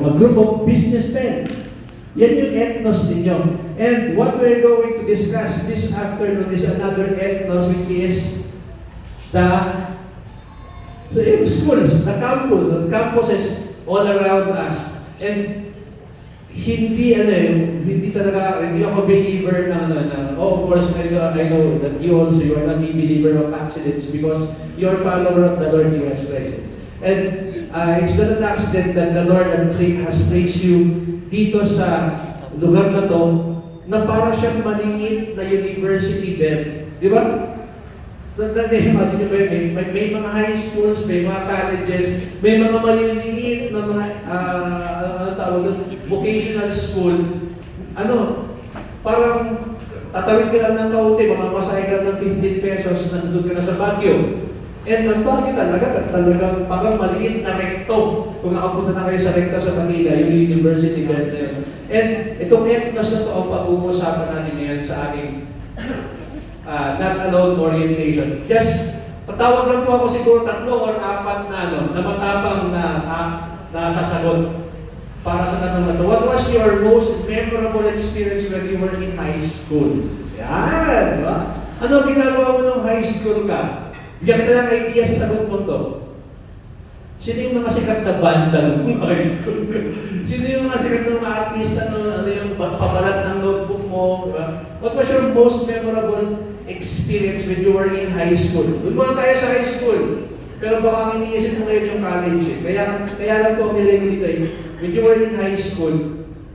a group of businessmen. Yan yung ethnos ninyo. And what we're going to discuss this afternoon is another ethnos, which is the schools, the campuses all around us. And hindi ako believer na of course, I know that you also, you are not a believer of accidents because you are a follower of the Lord Jesus Christ. And it's not an accident that the Lord has placed you dito sa lugar na to, na para siyang malingit na university din. Di ba? Imagine ba, may mga high schools, may mga colleges, may mga maliliit na mga vocational school. Parang tatawid ka lang ng kaunti, mamamasay ka lang ng 15 pesos, nandun ka na sa Baguio. And ang Baguio talagang parang maliit na rekto. Kung nakapunta na kayo sa rekta sa Manila, yung university belt na yun. And itong ethnos na ito ang pag-uusapan natin ngayon sa ating not alone orientation. Just, tatawag lang po ako siguro 3 or 4 na matapang na sasagot para sa tanong na ito. What was your most memorable experience when you were in high school? Yan, di ba? Ano ginagawa mo nung high school ka? Bigyan kita ng idea sa sagot mo ito. Sino yung mga sikat na banda nung high school ka? Sino yung mga sikat na mga artista ano yung pabalat ng notebook mo? Diba? What was your most memorable experience when you were in high school? Doon muna tayo sa high school. Pero baka ang iniisip mo ngayon yung college. Kaya lang po ang nilay ko dito when you were in high school,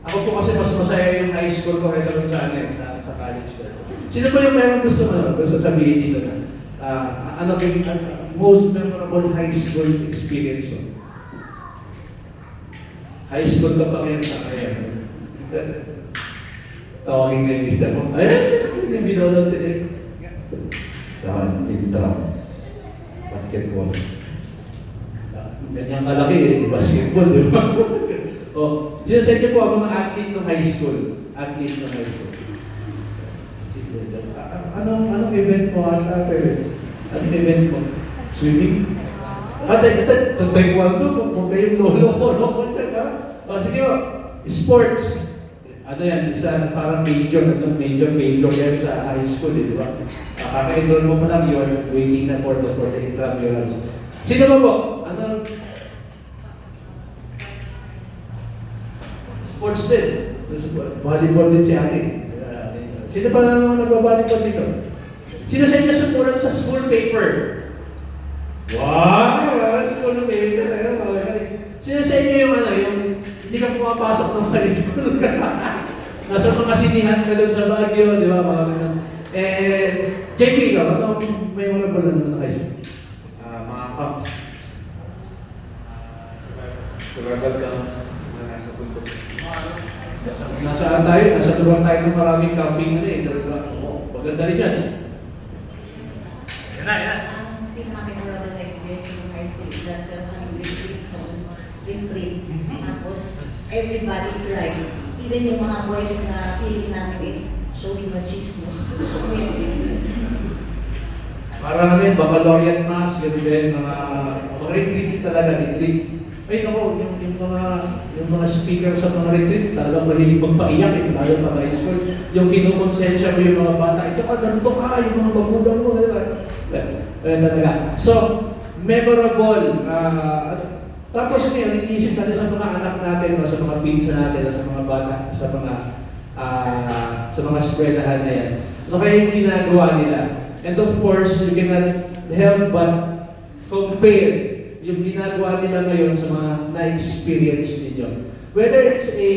ako po kasi mas masaya yung high school ko kaysa dun sa college ko. Sino ba yung meron gusto sabihin dito na? Most memorable high school experience mo? High school ka pa ngayon sa kaya. Tawagin kayo yung mister mo. Hindi binulot din. Sa intrams, basketball. Ganyan kalaki basketball, di ba? Sino sa inyo po ang mga athlete ng high school? Athlete ng high school. Anong event mo at Perez? Anong event mo? Swimming? Taekwondo, kung kayong lolo ko, sige mo, sports. Isa parang major yan sa high school, di ba? Kaka-enroll mo pa lang, you're waiting na for the intramurals. Sino ba po? Sports din. Volleyball din si ate. Sino ba naman nagbabalibol dito? Sino sa inyo sumulat sa school paper? Wow! School paper. Sino sa inyo yung hindi ka pumapasok ng high school ka? Nasa mga sinihan ka doon sa Baguio, di ba? Mga ganun. JP ka, may mga bala naman ng high school? Mga camps. Survival camps na nasa bundok. Nasaan tayo? Nasa lugar tayo ng maraming camping maganda rin yan. Yan. Ang pinaka-memorable na experience ko ng high school is that kami retreat. Tapos, everybody cried. Even yung mga boys na feeling namin is showing machismo. Parang baccalaureate mass, yun din, mga retreat talaga, retreat. Ay nako, yung mga speaker sa mga retreat, talagang mahilig magpaiyak, lalo pa high school. Yung kinukonsensya mo yung mga bata, ito ka, ganito ka, yung mga magulang mo, gano'n. Talaga. So, memorable. Tapos ngayon, iniisip natin sa mga anak natin, o sa mga pinsa natin, o sa mga bata, sa mga eskwelahan na yan. Ano kaya yung ginagawa nila? And of course, you cannot help but compare yung ginagawa nila ngayon sa mga na-experience ninyo. Whether it's a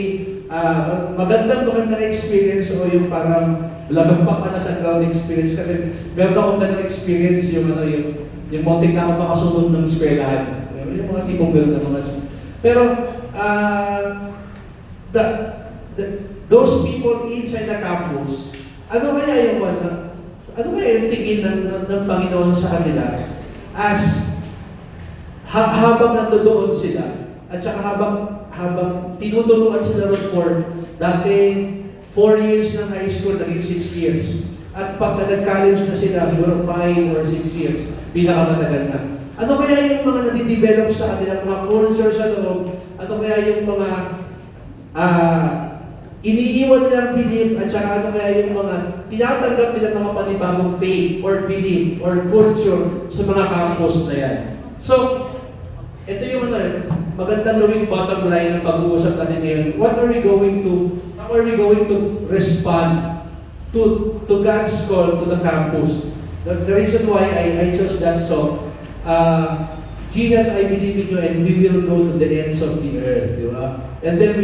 magandang experience o yung parang lagagpak ka na sa ground experience kasi meron akong ganang experience yung muntik na ako makasunod ng eskwelahan. Yung mga tipong gano'n na mga pero those people inside the campus, ano kaya yung tingin ng Panginoon sa kanila as habang nandoon sila at saka habang tinuturuan sila ron for dati 4 years ng high school, naging 6 years. At pag nag-college na sila, siguro 5 or 6 years, pinakamatagal na. Ano kaya yung mga nadidevelop sa kanila, mga culture sa loob ano kaya yung mga iniiwan nilang belief at saka ano kaya yung mga tinatanggap nilang mga panibagong faith or belief or culture sa mga campus na yan. So, ito yung magandang gawing bottom line ng pag-uusap natin ngayon. How are we going to respond to God's call to the campus? The reason why I chose that song, Jesus, I believe in you and we will go to the ends of the earth, di ba? And then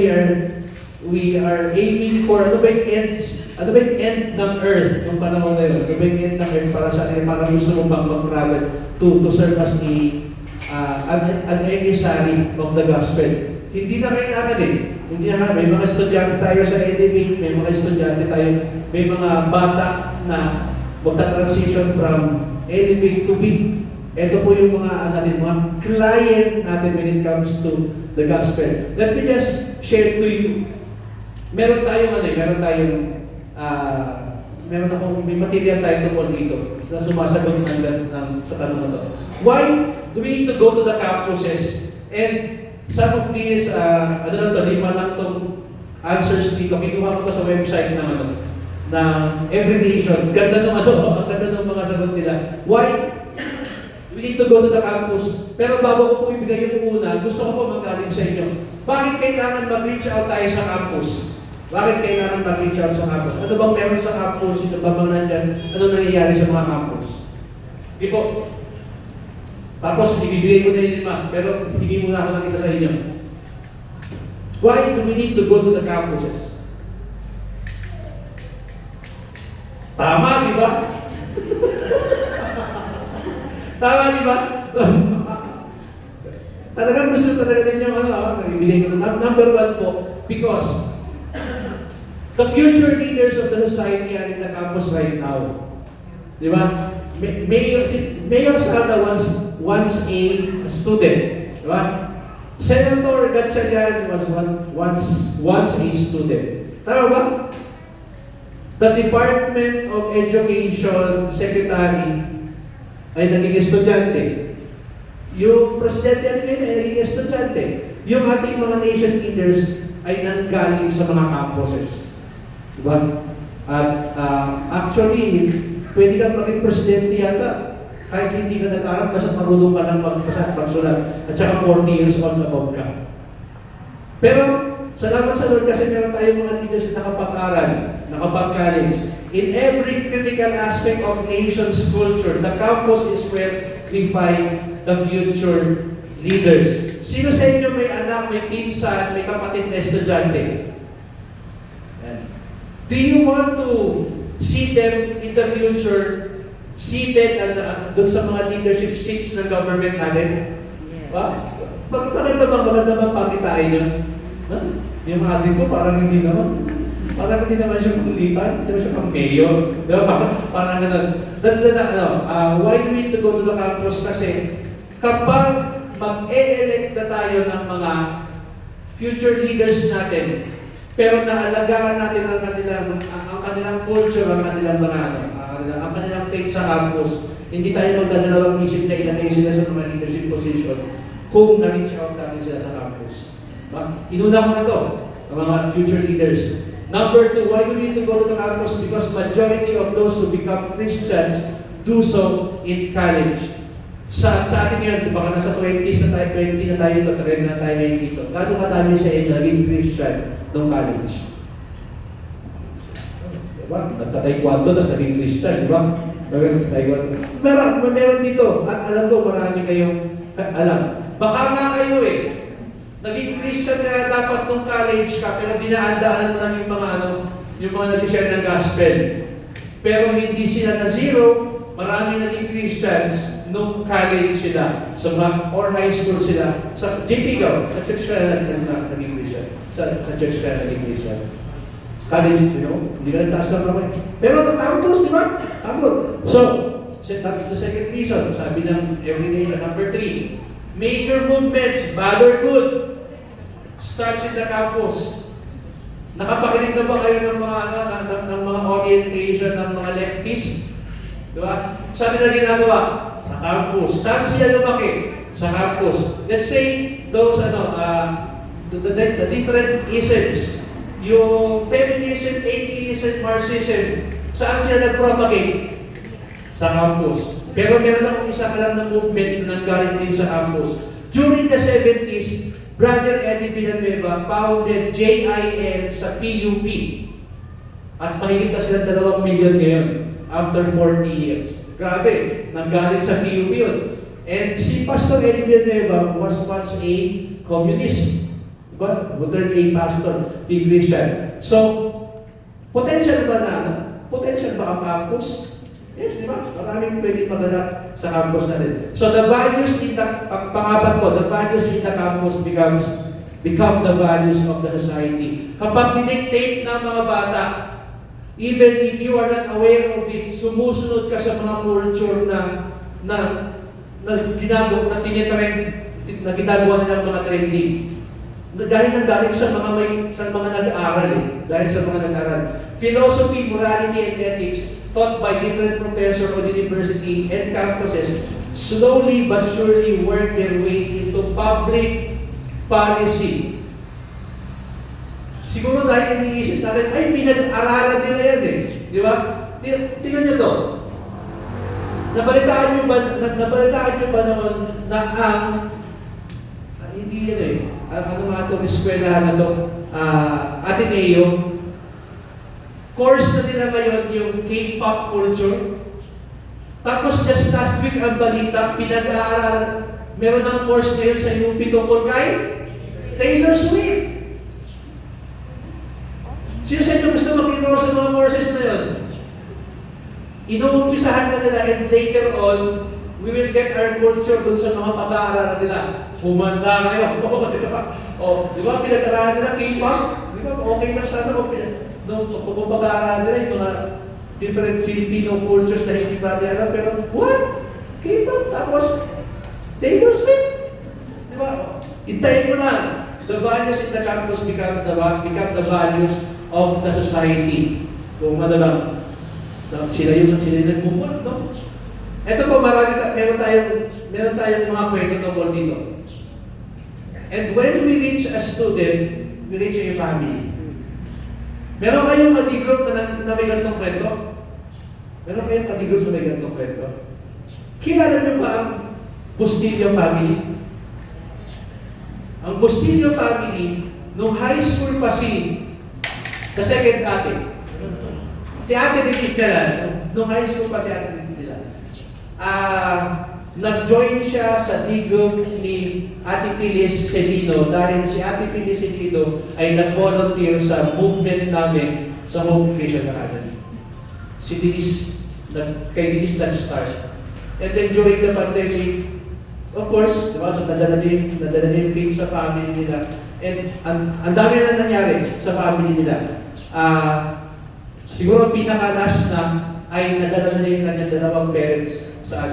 we are aiming for ano ba yung end ng earth nung panahon na yun? Ano ba yung end ng earth para sa para gusto mo bang mag-travel to serve as an emissary of the gospel? Hindi na kailangan hindi na may mga estudyante tayo sa Elevate, may mga estudyante tayo, may mga bata na magta-transition from Elevate to Be. Ito po yung mga mga client natin when it comes to the gospel. Let me just share to you. Meron may material tayo tungkol dito na sumasagot sa tanong na to. Why do we need to go to the campuses? And some of these, 5 lang tong answers dito. Kinuha ko to sa website ng Every Nation. Ganda ng ang ganda ng mga sagot nila. Why we need to go to the campus? Pero bago ko po ibigay yung una, gusto ko po magaling sa inyo. Bakit kailangan mag-reach out tayo sa campus? Bakit kailangan mag-reach out sa campus? Ano bang meron sa campus? Ito ba mga nandyan? Ano nangyayari sa mga campus? Di po. Tapos, ibibigay ko na yung 5, pero hindi muna ako ng isa sa inyo. Why do we need to go to the campuses? Tama, di ba? Tama, di ba? Talagang gusto talaga din yung ibigay ko na. Number 1 po, because the future leaders of the society are in the campus right now. Di ba? Mayor Salda once a student. Di ba? Senator Gatchalian was once a student. Tama ba? The Department of Education Secretary ay naging estudyante. Yung presidente ay naging estudyante. Yung ating mga nation leaders ay nanggaling sa mga campuses. Diba? At actually, pwede kang maging presidente yata kahit hindi ka nag-aral, basta marunong ka lang magbasa at magsulat. At saka 40 years old above ka. Pero, salamat sa Lord kasi meron tayong mga leaders na nakapag-aral, nakapag-college. In every critical aspect of nation's culture, the campus is where we find the future leaders. Sino sa inyo may anak, may pinsan, may kapatid na estudyante? Do you want to see them in the future seated doon sa mga leadership seats ng government natin? Maganda bang pakitain yun? Yung atin ko parang hindi naman. Parang hindi naman siya kulitan, hindi naman siya pang mayor. Diba? Parang ganun. That's why do we need to go to the campus? Kasi kapag mag-e-elect na tayo ng mga future leaders natin, pero naalagaan natin ang kanilang culture, ang kanilang faith sa campus, hindi tayo magdadalawang isip na ilagay sila sa mga leadership position kung na-reach out natin sila sa campus. Inuna ko na ito, ang mga future leaders. Number 2, why do we need to go to the campus? Because majority of those who become Christians do so in college. Sa atin ngayon, baka nasa 20 na tayo ito, trend na tayo ngayon dito. Gano'ng kadami sa inyo naging Christian nung college? Diba? Nagta-taekwondo, tapos naging Christian, di ba? Meron dito, at alam ko marami kayong alam. Baka nga kayo naging Christian na dapat nung college ka, pero dinaan-daanan mo lang yung mga nag-share ng gospel. Pero hindi sila na zero, marami naging Christians nung college sila, or high school sila. Sa JP Gaw, sa church ka na naging Christian. Sa church ka na naging Christian. College, hindi ka nagtaas ng kamay. Pero campus, di ba? Campus. So, that's the second reason. Sabi ng Every Nation. Number 3, major movements, bad or good, starts in the campus. Nakapakinig na ba kayo ng mga orientation ng mga leftist? Diba? Saan nila ginagawa? Sa campus. Saan sila lumaki? Sa campus. Let's say those the different isms, yung feminism, atheism, Marxism, saan sila nag-propagate? Sa campus. Pero meron akong isa alam na movement na nanggaling din sa campus. During the 70s, Brother Eddie Villanueva founded JIL sa PUP. At mahigit na sila 2 million ngayon after 40 years. Grabe, nanggaling sa PUP yun. And si Pastor Eddie Villanueva was once a communist. Diba? Who turned a pastor, big Christian. So, potential ba na? Potential ba ang campus? Yes, di ba? Maraming pwedeng maganap sa campus na rin. So the values in the, pangapat po, the values in the campus become the values of the society. Kapag didictate ng mga bata, even if you are not aware of it, sumusunod ka sa mga culture na ginagawa, na ginagawa nilang mga trending. Dahil nanggaling sa mga nag-aaral Dahil sa mga nag-aaral. Philosophy, morality, and ethics taught by different professors on university and campuses slowly but surely work their way into public policy. Siguro dahil iniisip natin, ay pinag-aralan nila yan Di ba? Tingnan nyo to. Nabalitaan nyo ba noon na hindi yan ano nga itong eskwela na to, Ateneo, course na nila ngayon yung K-pop culture. Tapos just last week ang balita, pinag-aaralan, meron ng course ngayon sa UP tungkol kay Taylor Swift. Sino sa inyo gusto mag-enroll sa mga courses na yun? Inuumpisahan na nila and later on, we will get our culture dun sa mga pag-aaralan nila. Humanda kayo. Di ba? Pinag-aaralan nila K-pop. Di ba? Okay lang sana kung pag-aaralan nila yung mga different Filipino cultures na hindi pa natin alam. Pero, what? K-pop? Tapos, Taylor Swift? Di ba? Intayin mo lang. The values in the campus become the values of the society. Kung ano lang, sila yung nagmumul, no? Ito po, meron tayong mga kwento tungkol dito. And when we reach a student, we reach a family. Meron kayong kadigroup na may ganitong kwento? Meron kayong kadigroup na may ganitong kwento? Kilala niyo ba ang Bustillo family? Ang Bustillo family, nung high school pa the second ate. Si Ate Denise nila, nung high school pa si Ate Denise nila, nag-join siya sa D-group ni Ate Phyllis Celino dahil si Ate Phyllis Celino ay nag-volunteer sa movement namin sa Hope Christian Academy. Si Denise, kay Denise nag-start. And then during the pandemic, of course, diba, nadala niya yung faith sa family nila. And ang dami na nangyari sa family nila. Siguro ang pinaka-last na ay nadala na yung kanyang dalawang parents sa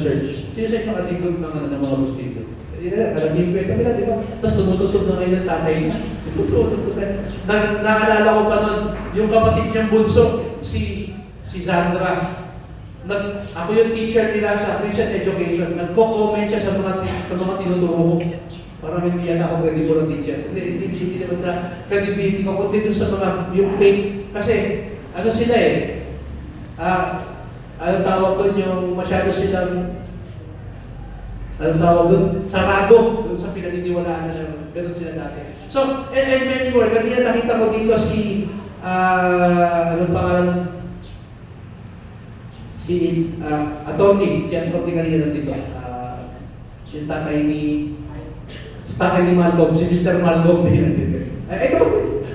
church. Sino sa inyo katigroup ng mga Bustillo? Alam niyo yung kwento nila, di ba? Tapos tumutugtog na ngayon ng tatay niya. Tumutugtog na. Naalala ko pa nun, yung kapatid niyang bunso, si Sandra. Ako yung teacher nila sa Christian education. Nagko-comment siya sa mga tinuturo ko. Parang hindi yan ako pwede ko ng teacher. Hindi naman sa credibility ko, kundi doon sa mga yung faith. Kasi, ano sila anong tawag doon yung masyado silang, anong tawag doon? Sarado doon sa pinaniniwalaan na gano'n sila dati. So, and many more. Kanina nakita ko dito si, anong pangalan? Si Atty. kanina nandito. Yung tatay ni Malcolm, si Mr. Malcolm din nandito.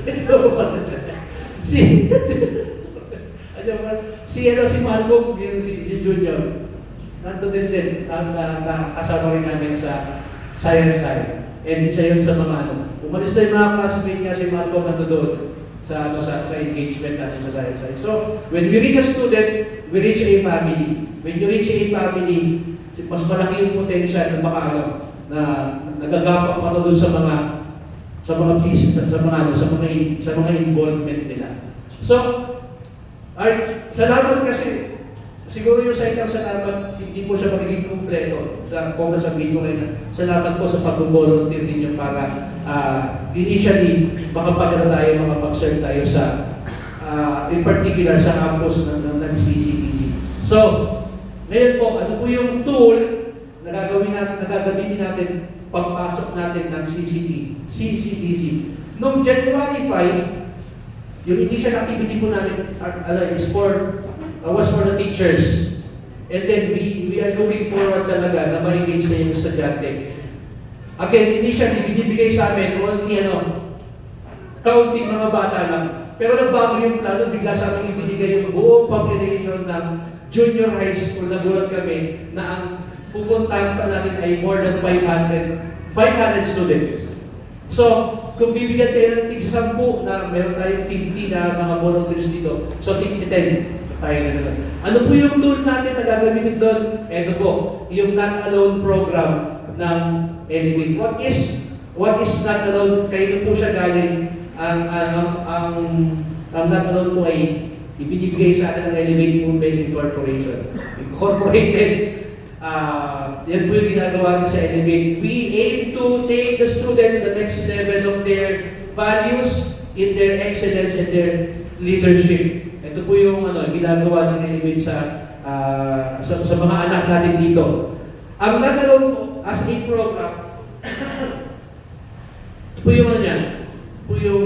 Ito pa siya. Si Malcolm, si Junior, nandun din, kasama rin namin sa science side. And isa yun sa mga umalis na yung mga classmate niya, si Malcolm nandun doon sa engagement natin sa science side. So, when we reach a student, we reach a family. When you reach a family, mas malaki yung potential na baka na nagagapak pa to doon sa mga business, sa mga involvement nila. So, salamat kasi siguro yung sa itang salamat, hindi po siya magiging kumpleto. Kung nasabihin ko ngayon, salamat po sa pag-volunteer ninyo para initially makapag-serve tayo sa in particular sa campus ng CCDC. So, ngayon po, ano po yung tool na gagamitin natin pagpasok natin ng CCDC? Noong January 5, yung initial activity po namin was for the teachers. And then we are looking forward talaga na ma-engage na yung estudyante. Again, initially, binibigay sa amin only kaunting mga bata lang. Pero nagbago yung plano, bigla sa amin ibinigay yung buong population ng junior high school. Nagulat kami na ang pupuntahan pa natin ay more than 500 students. So, kung bibigyan kayo ng tig sa 10 na meron tayong 50 na mga volunteers dito, so tig 10 tayo na naman. Ano po yung tool natin na gagamitin doon? Ito po, yung Not Alone program ng Elevate. What is Not Alone? Kayo po siya galing. Ang Not Alone po ay ibinibigay sa atin ng Elevate Movement Incorporated. Yan po yung ginagawa natin sa Elevate. We aim to take the student to the next level of their values, in their excellence, and their leadership. Ito po yung ginagawa ng Elevate sa mga anak natin dito. Ang Not Alone po, as a program, ito po yung ito po yung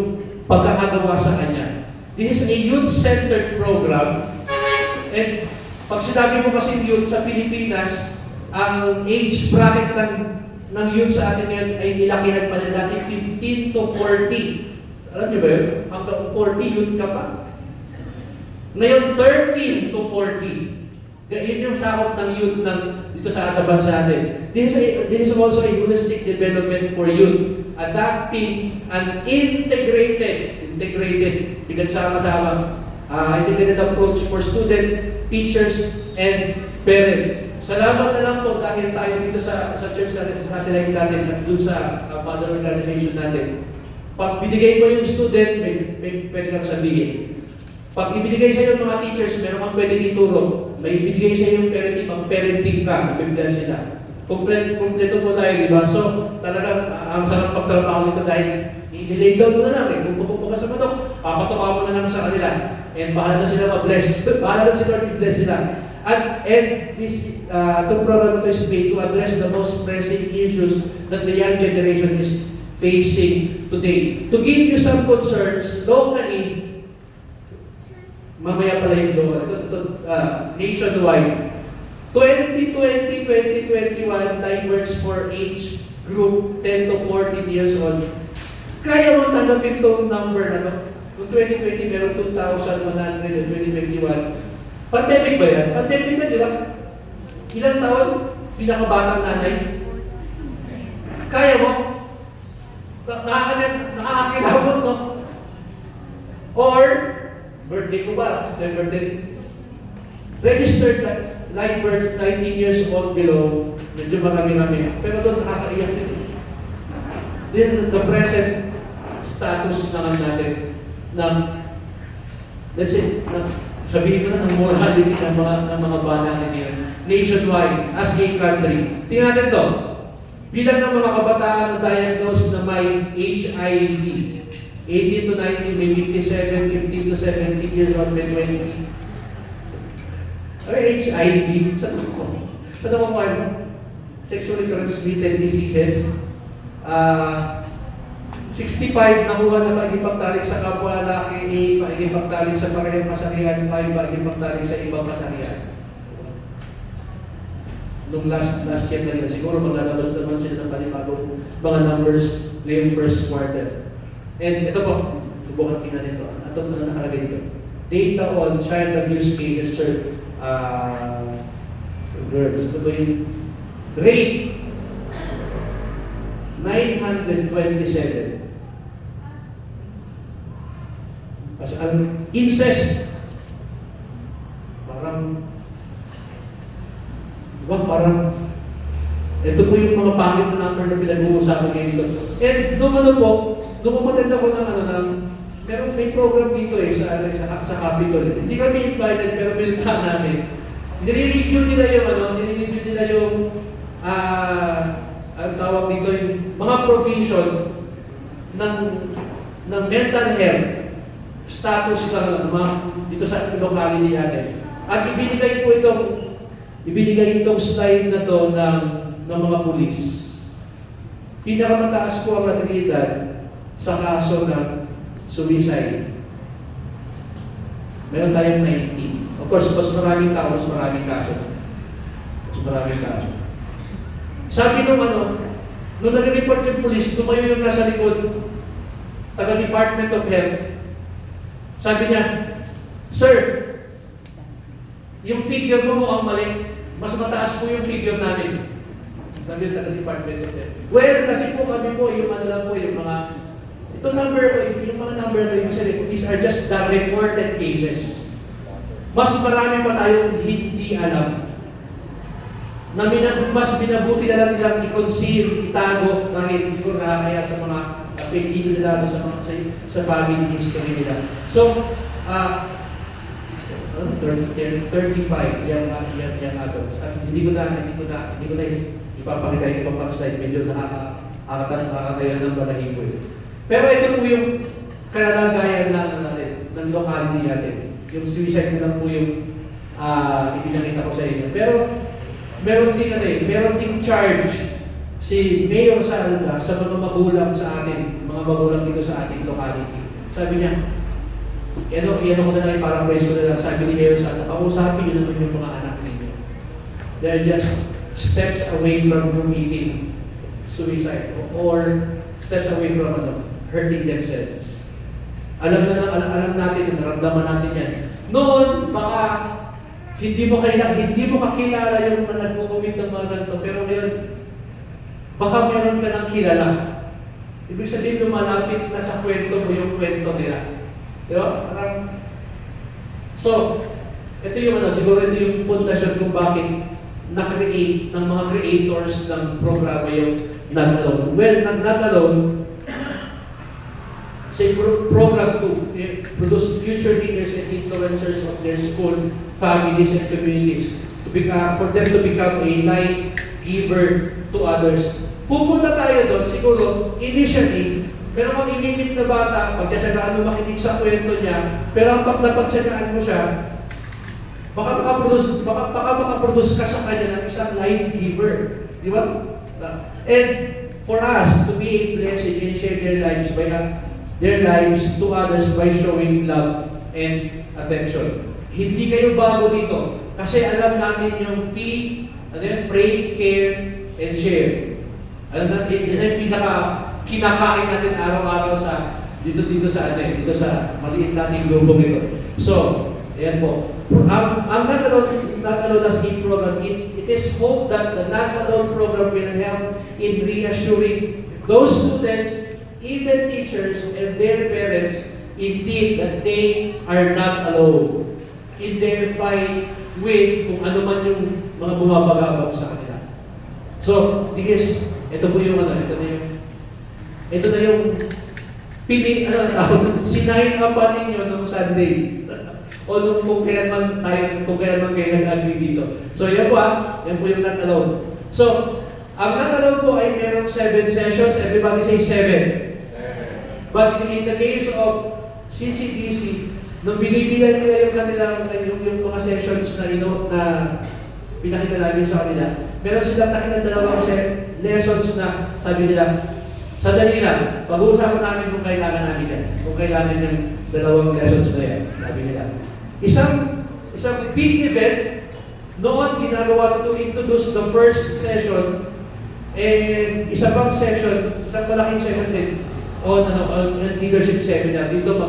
pagkakagawa sa kanya. This is a youth-centered program. And pag sinabi mo kasi youth sa Pilipinas, ang age bracket ng youth sa atin ngayon ay nilakihan pa na dati 15 to 40. Alam niyo ba yun? Hanggang 40 youth ka pa. Ngayon, 13 to 40. Yun yung sakop ng youth dito sa bansa natin. This is also a holistic development for youth. Adapting an integrated, pinagsama-sama, integrated approach for student, teachers, and parents. Salamat na lang po dahil tayo dito sa church natin, sa satellite natin, at dun sa mother organization natin. Pag binigay mo yung student, may pwede kang sabihin. Pag ibinigay sa iyo mga teachers, meron kang pwedeng ituro. May ibinigay sa iyo yung parenting, pag-parenting ka, nabibless sila. Kompleto po tayo, di ba? So, talagang ang sarap pagtrabaho nito dahil i-lay down mo na lang Kung bukok ka sa manok, papatuka mo na lang sa kanila. And bahala na sila ma-bless. Bahala na sila i-bless sila. And this program ito is made to address the most pressing issues that the young generation is facing today. To give you some concerns, locally, mamaya pala yung local, nationwide, 2020-2021 Livers for age group 10 to 14 years old. Kaya mo tanggapin itong number na to? Noong 2020, meron 2,100 and 2021. Pandemic ba yan? Pandemic na, di ba? Ilang taon? Pinakabatang nanay? Kaya mo? Nakakakilabot, no? Or, birthday ko ba? September 10. Registered live births 19 years old below, medyo marami-rami. Pero doon nakakaiyak din. This is the present status naman natin ng, let's say, sabihin mo na ng morality ng mga bana natin ngayon, nationwide, as a country. Tingnan natin to. Bilang ng mga kabataan na diagnosed na may HIV, 18 to 19, may 57, 15 to 17 years old, may 20. Ay, HIV, saan ako? Saan ako mo? Sexually transmitted diseases. 65, nakuha na makikipagtalik sa kapwa lalaki, 8, makikipagtalik sa parehong kasarihan, 5, makikipagtalik sa ibang kasarihan. Nung last year na nila, siguro maglalabas naman sila ng panibagong mga numbers ngayong first quarter. And ito po, subukan tingnan nito. Ito ang nakalagay dito. Data on child abuse cases, sir. Girls, ito ba yung rape? 927. As incest. Parang ito po yung mga pangit na number na pinag-uusapan ngayon dito. And nung umatend ako pero may program dito sa Capitol. Hindi kami invited pero pinuntahan namin. nire-review nila yung nire-review nila yung ang tawag dito yung mga provision ng mental health status ng mga dito sa locality natin. At ibinigay itong slide na to ng mga pulis. Pinakamataas po ang natalidad sa kaso ng suicide. Meron tayong 90. Of course, mas maraming tao, mas maraming kaso. Mas maraming kaso. Sabi nung nung nag-report yung police, tumayo yung nasa likod, taga-Department of Health. Sabi niya, "Sir, yung figure mo mukhang mali. Mas mataas po yung figure namin." Sabi yung taga-Department of Health. Well, kasi po kami po, yung lang po, yung mga, itong number to, yung mga number to, yung sabi, these are just the reported cases. Mas marami pa tayong hindi alam. Mas binabuti na lang nilang i-conceal, itago, dahil siguro nakakaya sa mga apelido nila sa family history nila. So, 35 yung adults. At hindi ko na ipapakita yung ibang pang slide. Medyo nakakatayo ng balahibo eh. Pero ito po yung kalagayan natin, ng locality natin. Yung suicide na lang po yung ipinakita ko sa inyo. Pero meron ding charge si Mayor Salda sa mga magulang sa atin, mga magulang dito sa ating locality. Sabi niya, ko na lang, parang preso na lang. Sabi ni Mayor Salda, kausapin niyo naman yung mga anak ninyo. They're just steps away from committing suicide or steps away from hurting themselves. Alam natin, naramdaman natin yan. Noon, baka hindi mo kakilala yung mga nagko-commit ng mga ganito, pero ngayon, baka meron ka ng kilala. Ibig sabihin, lumalapit na sa kwento mo yung kwento nila. Di ba? So, ito yung siguro ito yung pundasyon kung bakit na-create ng mga creators ng programa yung Not Alone. Well, Not Alone, say program 2, produce future leaders and influencers of their school, families, and communities for them to become a life giver to others. Pupunta tayo doon, siguro, initially, meron kang inimit na bata, pagtsatsagaan mo makinig sa kwento niya, pero ang napagtsatsagaan mo siya, baka makaproduce ka sa kanya ng isang life giver. Di ba? And for us to be a blessing and share their lives to others by showing love and affection. Hindi kayo bago dito. Kasi alam natin yung pray, care, and share. Alam natin, yun ang kinakain natin araw-araw dito sa maliit nating globong ito. So, ayan po. Ang Not Alone as a program, it is hope that the Not Alone program will help in reassuring those students, even teachers and their parents, indeed that they are not alone in their fight with kung ano man yung mga bumabagabag sa kanila. So, ito na yung sinahin ka pa ninyo nung Sunday. O kung kailan man kayo nag-agree dito. So, yan po yung Not Alone. So, ang Not Alone po ay merong 7 sessions. Everybody say 7. But in the case of CCDC, nung binibilan nila yung mga sessions na pinakita namin sa kanila, meron silang nakita dalawang lessons na sabi nila, sandali lang, pag-uusapan namin kung kailangan namin yan. Kung kailangan yung dalawang lessons na yan, sabi nila. Isang big event, noon ginagawa to introduce the first session, and isang malaking session din, on leadership seminar. Dito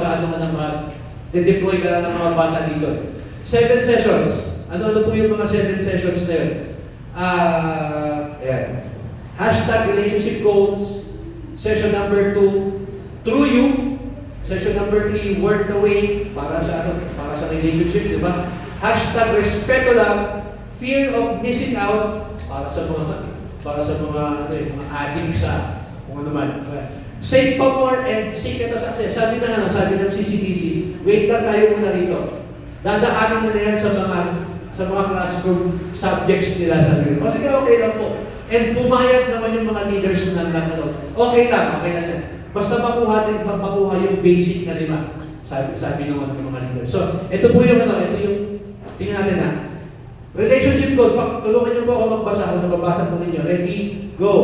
deploy ka ng mga bata dito. 7 sessions. Ano po yung mga 7 sessions na yun? Ayan. #relationship goals. Session number 2, through you. Session number 3, work the way. Para sa relationships, di ba? #respeto lang. Fear of missing out. Para sa mga addicts kung ano man. Save pa more and secret of success. Sabi ng CCDC, wait lang tayo muna rito. Dadaanin nila yan sa mga sa mga classroom subjects nila sa nila. O sige, okay lang po. And pumayag naman yung mga leaders na okay lang yan. Basta makuha yung basic na 5. Sabi ng mga leaders. So, ito po yung tingnan natin ha. Relationship goals. Tulungan niyo po ako magbasa. Kung nababasa po ninyo. Ready? Go!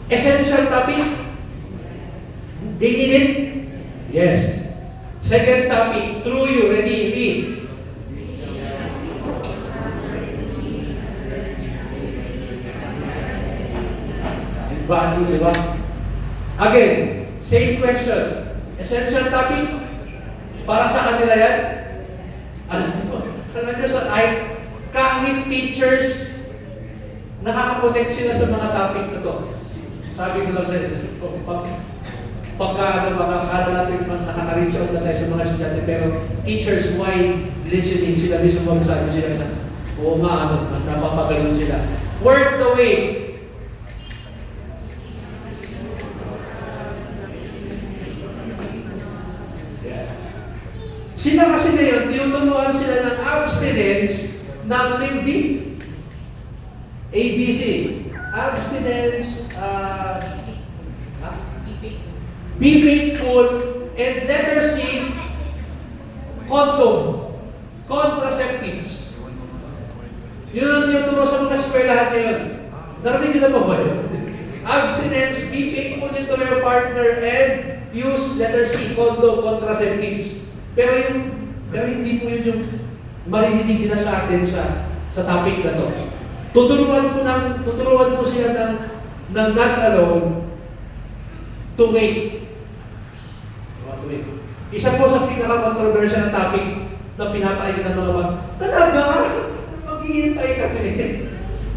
Essential topic? They need it? Yes. Second topic, true you. Ready? Read. And values, diba? Again, same question. Essential topic? Para sa kanila yan? Alam nyo kahit teachers, nakaka-connect sila sa mga topic na to. Sabi ko lang sa makakala natin nakaka-reach out na tayo sa mga estudyante, pero teachers, why listening? Sila mismo magsabi sila na, oo nga, napapagaling sila. Work the way. Sila kasi ngayon, tinuturuan sila ng abstinence ng yung ABC. Abstinence, be faithful, and letter C, condom, contraceptives. Yun ang tinuturo sa mga eskwelahan ngayon. Narinig nyo na ba yun? Abstinence, be faithful to your partner, and use letter C, condom, contraceptives. Pero hindi po yun yung marinig nila sa atin sa topic na to. Tuturuan po sila ng not alone to wait. Isa po sa pinaka-controversial na topic na pinapakinggan ng mga talaga? Maghihintay kami.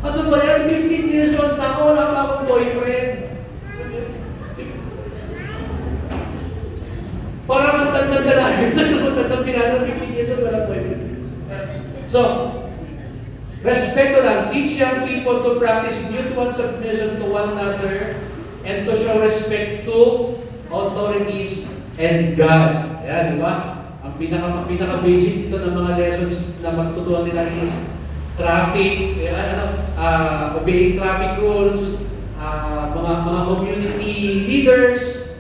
Ano ba yan? 15 years old na ako, wala pa akong boyfriend. Para matandang dalaga na matandang pinanong 15 years old, wala boyfriend. So, respeto lang. Teach young people to practice mutual submission to one another and to show respect to authorities and God. Ayan, di ba? Ang pinaka-basic ito ng mga lessons na matututuan nila is traffic, obeying traffic rules, mga community leaders.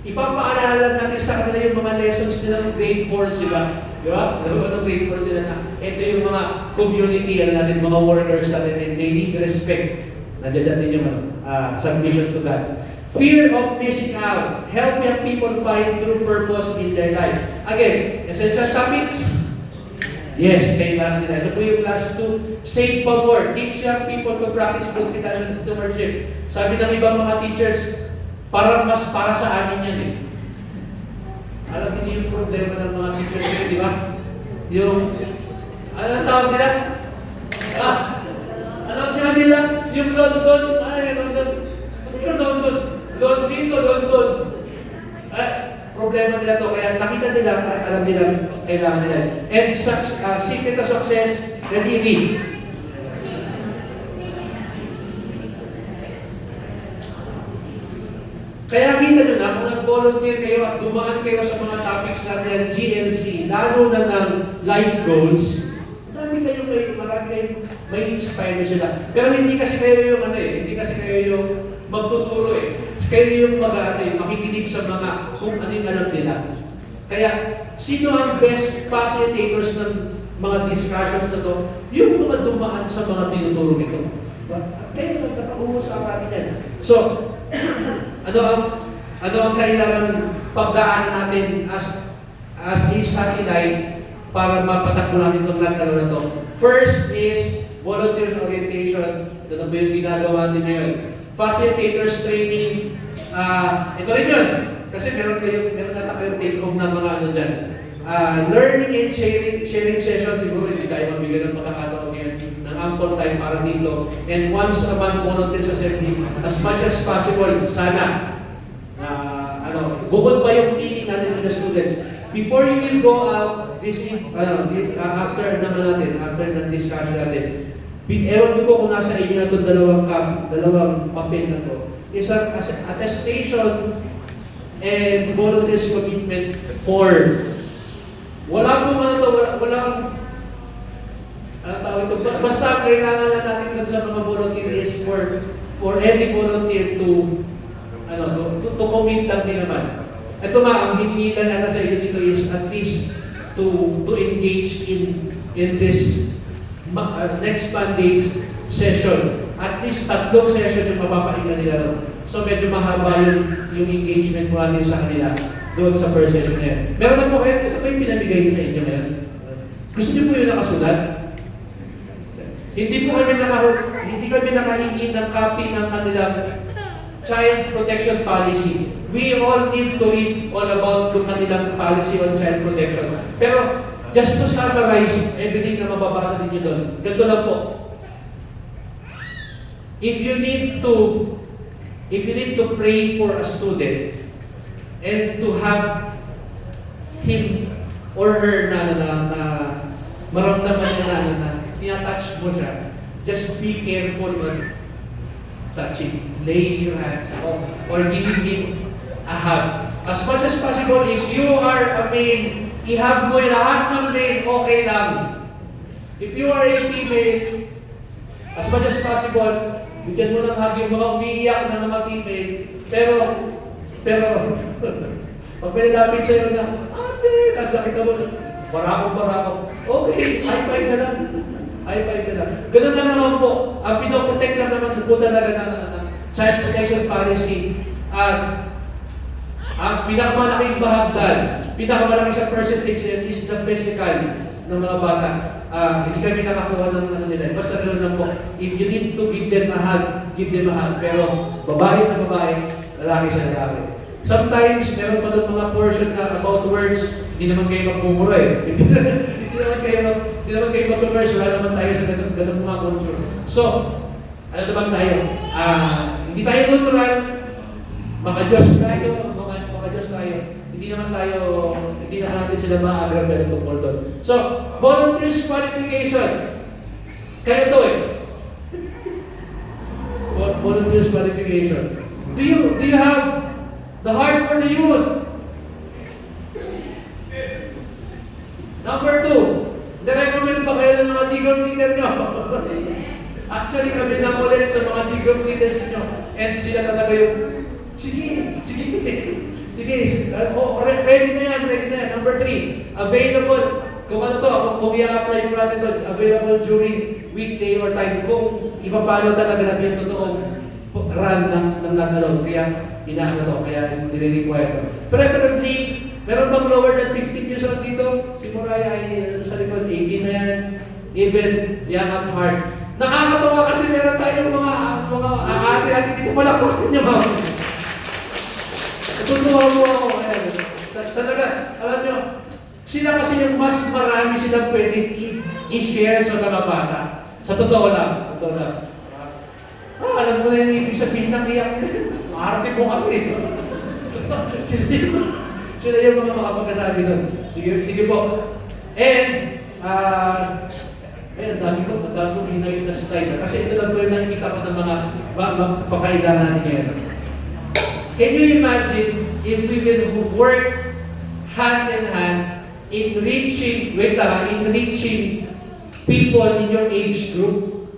Ipapaalala lang natin sa kanila yung mga lessons nila ng grade 4 sila. Di ba? Ng grade 4 sila na ito yung mga community natin, mga workers natin, and they need respect. Nandiyan din yung submission to God. Fear of missing out. Help young people find true purpose in their life. Again, essential topics? Yes, kailangan nila. Ito po yung last 2. Save pabor. Teach young people to practice good financial stewardship. Sabi ng ibang mga teachers, parang mas para sa amin yan eh. Alam niyo yung problema ng mga teachers ngayon, di ba? Yung, ano ang tawag nila? Alam niyo nila, yung London, London dito, London. Problema nila to, kaya nakita nila, alam nila, kailangan nila. And secret to success, ready, read. Kaya kita nyo na, kung nag-volunteer kayo at dumaan kayo sa mga topics natin, GLC, lalo na ng life goals, marami kayong may inspire sila. Pero hindi kasi kayo yung hindi kasi kayo yung magtuturo eh. Kayo yung makikinig sa mga kung ano yung alam nila. Kaya, sino ang best facilitators ng mga discussions na to? Yung mga dumaan sa mga tinuturo nito. At kayo lang napag-uusap natin yan. So, ano ang kailangan pagdaanan natin as a satellite para mapatakbo natin itong lahat na to? First is volunteer orientation. Ito na ba yung ginagawa din ngayon? Facilitators training. Ito rin yun. Kasi meron nata kayong take home na mga dyan. Learning and sharing session. Siguro hindi tayo mabigyan ng pagkakataon ngayon ng ample time para dito. And once a month volunteer sa assembly, as much as possible, sana. Bukod pa yung meeting natin with the students. Before you will go out, after ng discussion natin, ewan ko po kung nasa inyo na itong dalawang papel na to. Isang attestation and volunteers commitment for wala pong ano to, walang ano tawag ito, basta kailangan lang natin dun sa mga volunteer is for any volunteer to to commit lang din naman. Ito ang hiningi lang natin sa inyo dito is at least to engage in this next Monday's session. At least 3 session yung mapapahinga nila. So medyo mahaba yung engagement mo natin sa kanila doon sa first session na yan. Meron na po kayo, ito ba yung pinamigay sa inyo ngayon? Gusto niyo po yung nakasulat? Hindi kami nakahingi ng copy ng kanilang child protection policy. We all need to read all about the kanilang policy on child protection. Pero just to summarize everything na mababasa ninyo doon, ganito lang po. If you need to pray for a student and to have him or her na maramdaman niya na tinatouch mo siya, just be careful on touching, laying your hands or giving him a hug. As much as possible, if you are a male, i-hug mo lahat ng male, okay lang. If you are a female, as much as possible, bigyan mo ng hug yung mga umiiyak na mga female, pero, pag may lalapit sa'yo na, ate, tapos nakita mo, barakong, okay, high five na lang. High five na lang. Ganun lang naman po, ang pinoprotect lang naman po talaga ng child protection policy. Ang pinakamalaking bahagdan, pinakamalaki sa percentage is the physical ng mga bata. Hindi kami nakakuha ng nila. Basta ganoon lang po. If you need to give them a hug, give them a hug. Pero babae sa babae, lalaki sa lalaki. Sometimes, meron pa doon mga portion na about words, hindi naman kayo magmumura eh. Hindi naman kayo mag-commerce. Wala naman tayo sa ganun mga culture. So, ano naman tayo? Hindi tayo neutral. Maka-Diyos tayo. Maka-Diyos tayo. Hindi naman natin sila ma-aggravate tungkol doon. So, volunteers qualification. Kayo to eh. Volunteers qualification. Do you have the heart for the youth? Number 2, na-recommend ba kayo ng mga D-group leader nyo? Actually, kami na ulit sa mga D-group leaders nyo. And sila talaga yung, sige, ready na yan. Number 3, available, kung ano to, kung i-apply mo natin to, available during weekday or time, kung ipa-follow talaga natin yung totoong run ng natalon. Kaya, inaano to, kaya nire-require to. Preferably, meron bang lower than 15 years old dito? Si Moraya ay sa likod, 18 na yan. Even young at heart. Nakakatawa kasi meron tayong mga ate-ate dito pala po niya ba? Natutuwa mo ako. Talaga, alam nyo, sila kasi yung mas marami silang pwedeng i-share sa mga bata. Sa totoo lang. Alam mo na yung ibig sabihin ng iyak. Maarte mo kasi. Sila yung mga makapagkasabi nun. Sige po. And, ang dami kong hinayin na slide. Kasi ito lang po yung nakikita ko ng mga pagkailangan natin ngayon. Can you imagine if we will work hand in hand in reaching people in your age group?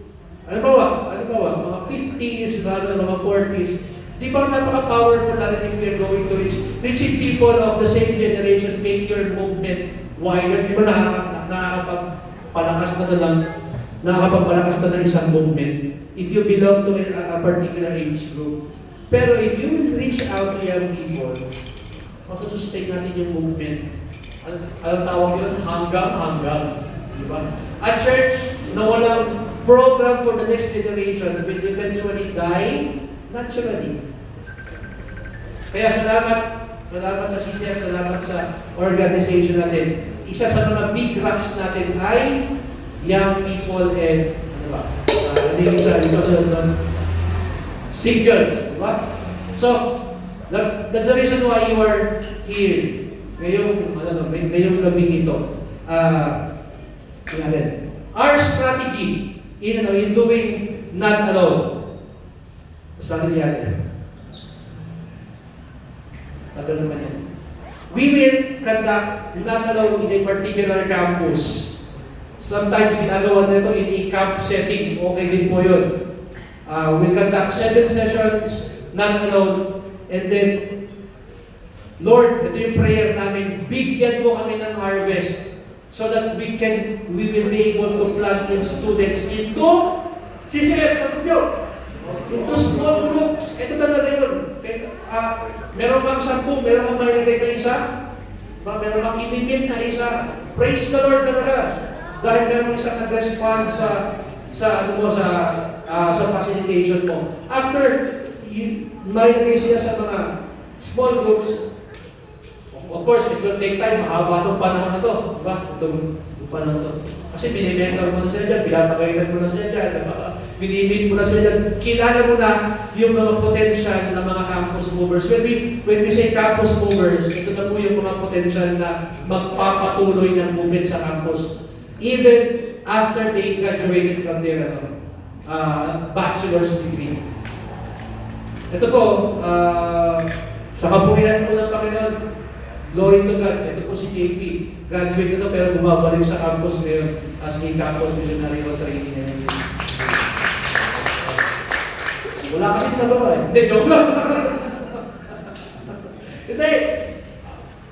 Ano ba? Mga 50s, mga 40s. Di ba napaka-powerful natin if we are going to reaching people of the same generation, make your movement wider. Di ba nakakapagpalakas na ng isang movement if you belong to a particular age group. Pero if you will reach out to young people, masusustain natin yung movement. Ano tawag yun? Hanggang. Di ba? At church na walang program for the next generation will eventually die naturally. Kaya salamat sa CCF, salamat sa organization natin. Isa sa mga big rocks natin ay young people and singles, diba? So, that's the reason why you are here. Ngayong gabing ito. Our strategy in doing not alone. Strategy natin. Tagal naman yan. We will conduct not alone in a particular campus. Sometimes ginagawa na ito in a camp setting. Okay din po yun. We'll conduct 7 sessions, not alone. And then, Lord, ito yung prayer namin, bigyan mo kami ng harvest so that we will be able to plant in students into, sisirep, sagot nyo, into small groups. Ito talaga yun. Meron kang 10, meron kang mailagay na isa, meron kang imimit na isa. Praise the Lord talaga. Dahil meron isang nag-respond sa facilitation mo. After, mailagay siya sa mga small groups. Of course, it will take time. Mahaba itong panahon na ito. Diba? Itong panahon na ito. Kasi minimentor mo na sila dyan, pinapagalitan mo na sila dyan, binimit mo na sila dyan. Kilala mo na yung mga potential na mga campus movers. When we say campus movers, ito na po yung mga potential na magpapatuloy ng movement sa campus. Even after they graduated from their bachelor's degree. Ito po, sa kapurihan po ng Panginoon, glory to God. Ito po si JP. Graduate ito pero bumabalik sa campus ngayon as a campus missionary o trainee na yun. Wala kasi nagawa eh. Hindi, joke lang. Hindi.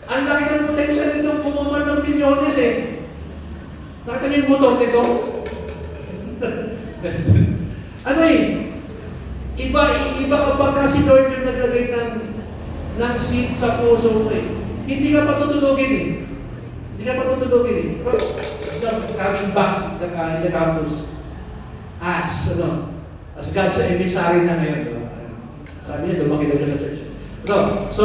Ang laki ng potential nitong pumamal ng milyones eh. Nakita niyo yung motor nito? Ano eh? Iba kapag kasi Lord yung naglagay ng seed sa puso mo eh. Hindi ka patutulogin eh. Hindi ka patutulogin eh. It's not coming back in the campus as God's emissary na ngayon. Sabi niya, lumaki daw siya sa church. So,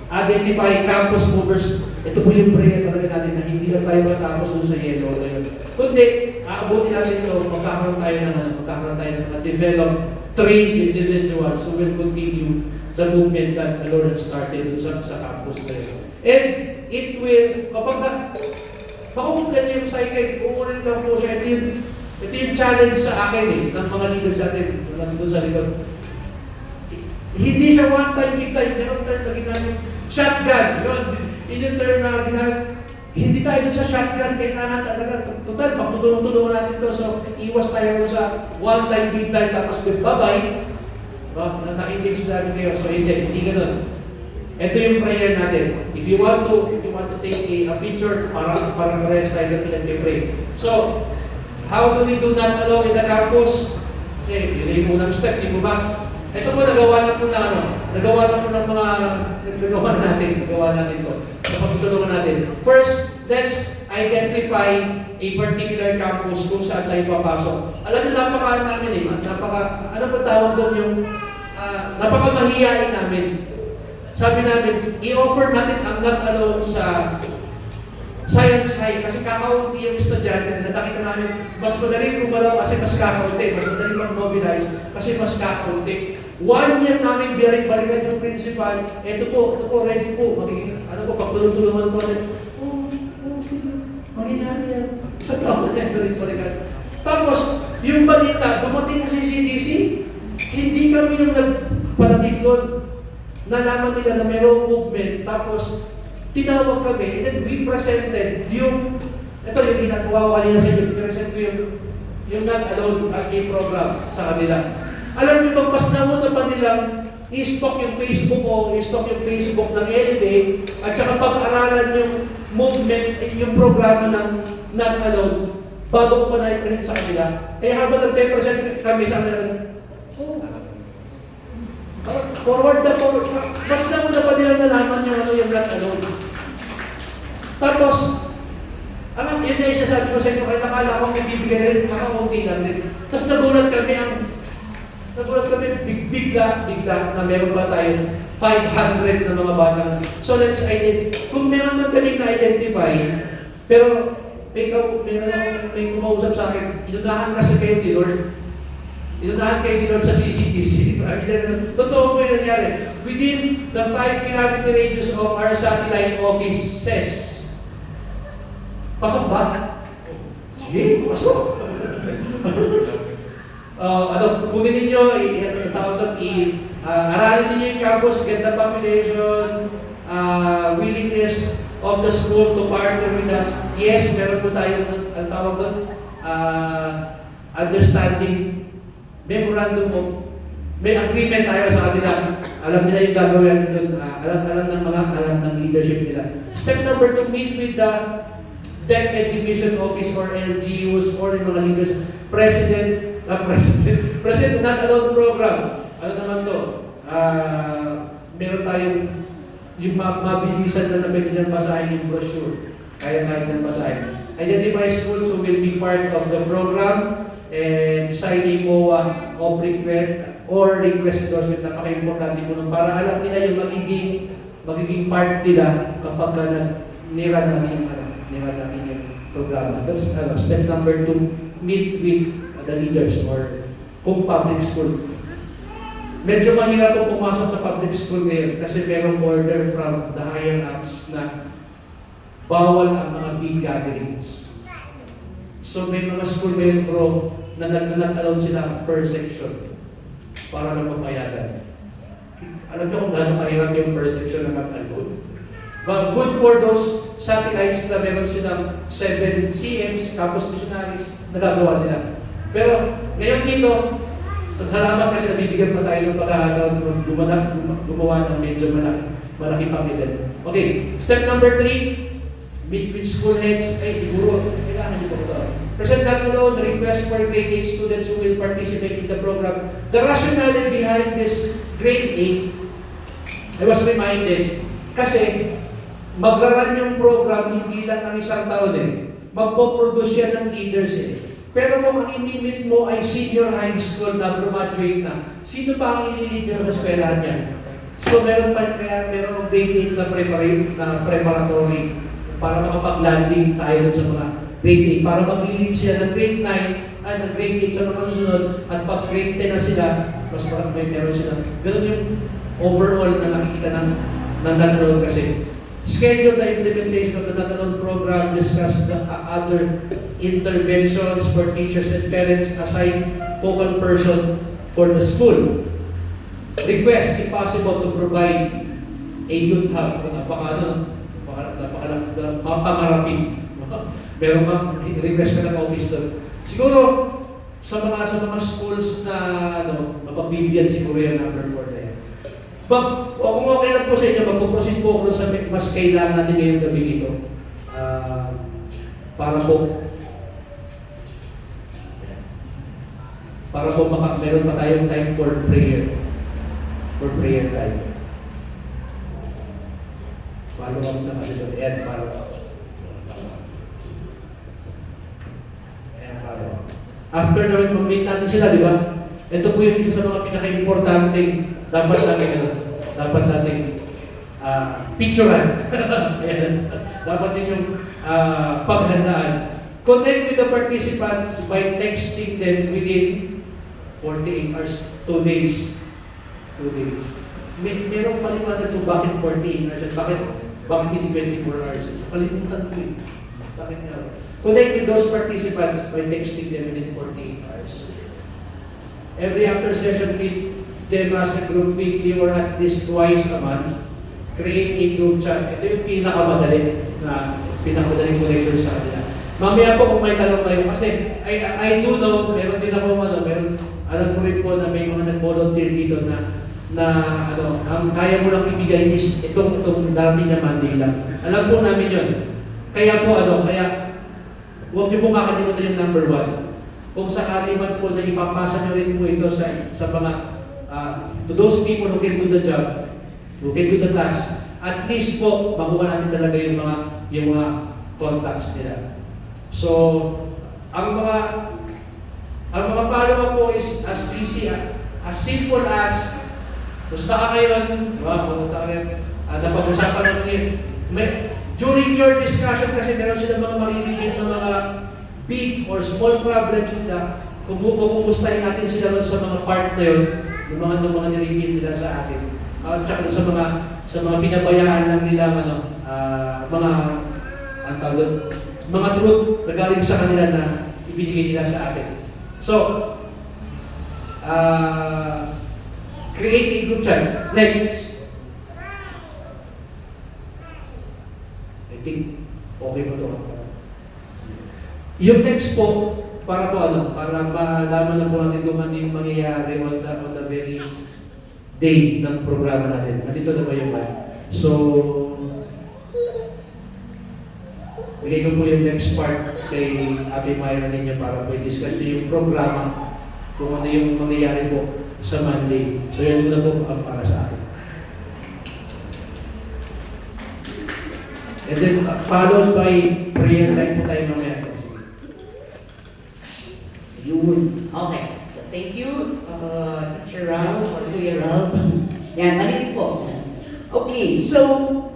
identify campus movers. Ito po yung prayer talaga natin na hindi lang tayo matapos dun sa yellow na yun. Kundi, aabutin natin ito, magkakaroon tayo ng mga developed, trained individuals who will continue the movement that the Lord has started dun sa campus na yun. And it will, kapag makukumpleto yung cycle, uunin lang po siya. Ito yung challenge sa akin ng mga leaders natin, doon sa likod. Hindi siya one time, big time. Meron term na ginamit, shotgun. Yun yung term na ginamit. Hindi tayo dun sa shotgun, kailangan talaga, total, pagtutulong-tulungan natin to. So, iwas tayo sa one time, big time, tapos bye-bye. Na-engage namin kayo. So, hindi ganun. Ito yung prayer natin. If you want to take a picture, parang parehas tayo na pinag-pray. So, how do we do not alone in the campus? Kasi, yun yung unang step, di ba? Ito po, nagawa na po ng mga, nagawa natin to. So, pagtutulungan natin. First, let's identify a particular campus kung saan tayo papasok. Alam niyo, ano po tawag doon yung, napakamahiyain namin. Sabi namin, i-offer natin ang not alone sa Science High kasi kakaunti yung estudyante na nakita namin mas madaling gumalaw kasi mas kakaunti, mas madaling mag-mobilize kasi mas kakaunti. 1 year namin balik-balikan yung principal, ito po, ready po, magiging, pagtulong-tulungan po natin. Sige, mangyayari yan. Sa taon na yan, balik-balikan. Tapos, yung balita, dumating kasi CDC, hindi kami yung nagpanatig doon. Nalaman nila na mayroong movement, tapos tinawag kami, and then we presented yung, ito yung ginagawa ko kanina sa inyo, present ko yung not alone as a program sa kanila. Alam niyo bang mas nauna pa nilang i-stock yung Facebook o i-stock yung Facebook ng LDA at saka pag-aralan yung movement, yung programa ng not alone bago ko pa na-present sa kanila. Kaya habang nagpe-present kami sa kanila, forward. Mas nauna pa nilang nalaman yung not alone. Tapos, yun na isasabi ko sa inyo, kaya nakala ko may bibigyan rin, makakunti lang din. Tapos nagulat kami, bigla na meron ba tayo 500 na mga bata. So let's identify. Kung meron man kami na-identify, pero may kumausap sa akin, inunahan kasi kayo ni Lord. Inunahan kayo ni Lord sa CCTC. Totoo po yung nangyari. Within the 5-kilometer radius of our satellite offices. Pasok ba? Sige, pasok. Kunin ninyo, aralin ninyo yung campus, get the population, willingness of the school to partner with us. Yes, meron po tayong, ang tawag doon, understanding, memorandum of, may agreement tayo sa kanila. Alam nila yung gagawin doon. Alam ng leadership nila. Step number 2, meet with the DepEd Division Office or LGUs or yung mga leaders. President not alone program. Ano naman to? Meron tayong yung mabilisan na pwede nilang basahin yung brochure. Kaya nilang basahin. Identify schools who will be part of the program and sign a MOA of request endorsement. Napaka-importante po nun para alam nila yung magiging part nila kapag nira natin yung programa. That's step number 2, meet with the leaders or kung public school. Medyo mahirap po pumasok sa public school ngayon kasi merong order from the higher ups na bawal ang mga big gatherings. So may mga school ngayon bro na nag-allow sila per section para lang mapayagan. Alam niyo kung gaano kahirap yung per section na mag-allow. But good for those satellites na meron silang 7 CMs, campus missionaries, nagagawa nila. Pero ngayon dito, salamat kasi nabibigyan pa tayo ng pagkakataon gumawa ng medyo malaki pang event. Okay, step number 3, meet with school heads. Siguro, kailangan niyo po ito. Present that alone, request for grade 8 students who will participate in the program. The rationale behind this grade 8, I was reminded, kasi magraran yung program hindi lang ng isang taon magpo-produce yan ng leaders Pero kung ang inimit mo ay senior high school na graduate na, sino ba ang inilid nyo sa eskwela niya? So meron grade 8 na preparatory para makapag-landing tayo dun sa mga grade 8 para mag-lead sila ng grade 9 at ng grade 8 sa mga susunod at pag grade 10 na sila, mas meron sila. Ganun yung overall na nakikita ng Natalon kasi. Schedule the implementation of the Natalon program, discuss the other interventions for teachers and parents, assign focal person for the school. Request, if possible, to provide a youth hub. Mapangarapin. Meron ka, request ka ng office doon. Siguro, sa mga schools na mapagbibigyan siguro yung number 4 na yan. Kung okay lang po sa inyo, magpuproceed po ako sa mas kailangan natin ngayong gabi ito. Para po meron pa tayong time for prayer. For prayer time. Follow up na kasi ito. Ayan, follow up. Ayan, follow up. After naman mag-meet natin sila, di ba? Ito po yung isa sa mga pinaka-importanting dapat natin picturean. Ayan. Dapat din yung paghandaan. Connect with the participants by texting them within 48 hours, 2 days. 2 days. Merong paliwanag kung bakit 48 hours at bakit hindi 24 hours. Kalimutan ko yun. Bakit nga? Connect with those participants by texting them within 48 hours. Every after session, meet them as a group weekly or at least twice a month. Create a group chat. Ito yung pinakamadaling connection sa kanila. Mamaya po kung may tanong kayo, kasi I do know, meron din ako, alam ko rin po na may mga nag-volunteer dito na ang kaya mo lang ibigay is itong darating na Monday lang. Alam po namin yun. Kaya po huwag niyo pong kakalimutan yung number 1. Kung sakali man po na ipapasa niyo rin po ito sa mga to those people who can do the job, who can do the task, at least po makuha natin talaga yung mga contacts nila. So, ang mga follow-up po is as easy, as simple as gusto ka ngayon, napag-usapan naman yun. During your discussion kasi meron silang mga maririnig na mga big or small problems nila, kumustahin natin sila sa mga part na yun, ng mga nireview nila sa atin. At saka sa mga pinabayaan lang nila, mga truth na galing sa kanila na ibinigay nila sa atin. So, create a group chat. Next. think okay pa to. Yung next po, para malaman na po natin kung ano yung mangyayari on the very day ng programa natin. Nandito na ba yung So, bigay ko po yung next part kay Ate Myra ninyo para po i-discuss yung programa kung ano yung mangyayari po sa Monday. So, yan muna po ang para sa akin. And then, followed by prayer time po tayo mamaya. Yun. Okay. So, thank you, Teacher Ralph, or Kuya Ralph. Yan, maliit po. Okay, so,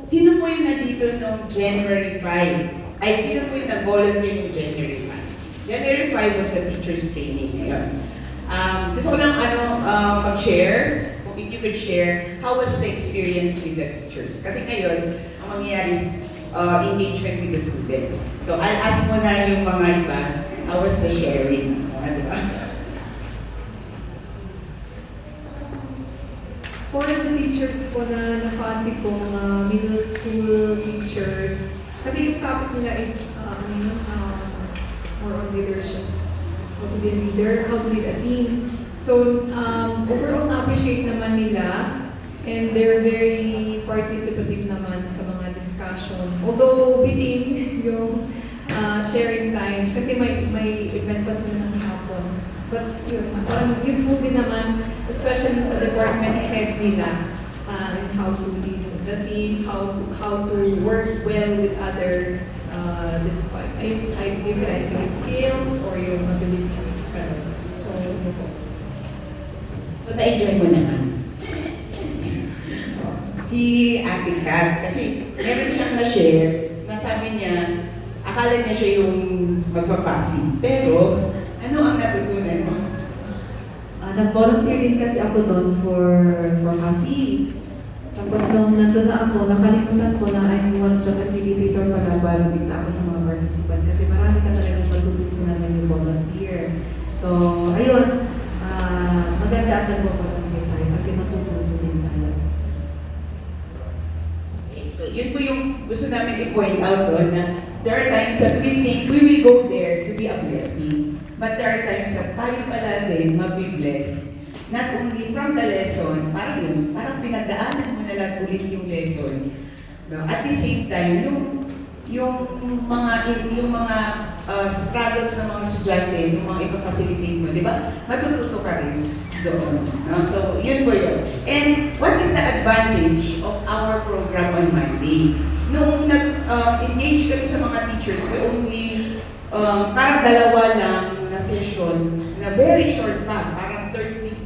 sino po yung nandito noong January 5? Ay, sino po yung nag-volunteer noong January 5? January 5 was the teacher's training. Ngayon. Gusto ko lang mag-share, if you could share, how was the experience with the teachers? Kasi ngayon, ang mangyayari is engagement with the students. So, I'll ask mo na yung mga iba, how was the sharing? For the teachers po na nafasi kong middle school teachers, kasi yung topic nila is more on leadership. How to be a leader, how to lead a team. So, overall na-appreciate naman nila and they're very participative naman sa mga discussion. Although, bitin yung sharing time kasi may event pa sila ng hapon. But yun, parang useful din naman, especially sa department head nila, and how to lead the team, how to work well with others, despite different yung skills or yung abilities. So, yun po. So, na-enjoy mo naman. Si Ate Kat, kasi meron siyang na-share na sabi niya, akala niya siya yung magpapasi. Pero, ano ang natutunan mo? Nag-volunteer din kasi ako doon for FASI. Tapos nung nandun na ako, nakalimutan ko na I'm one of the facilitator pala balang isa ako sa mga participant kasi marami ka talagang matututunan when you volunteer. So, ayun, maganda at nag-volunteer tayo kasi matututo din tayo. Okay, so yun po yung gusto namin i-point out doon na there are times that we think we will go there to be a blessing. But there are times that tayo pala din mabibless. Not only from the lesson, parang pinagdaanan mo na lang ulit yung lesson. No? At the same time, yung mga struggles ng mga estudyante, yung mga ipa-facilitate mo, di ba? Matututo ka rin doon. No? So, yun po yun. And what is the advantage of our program on Monday? Nung nag-engage kami sa mga teachers, we only parang dalawa lang na session na very short pa, parang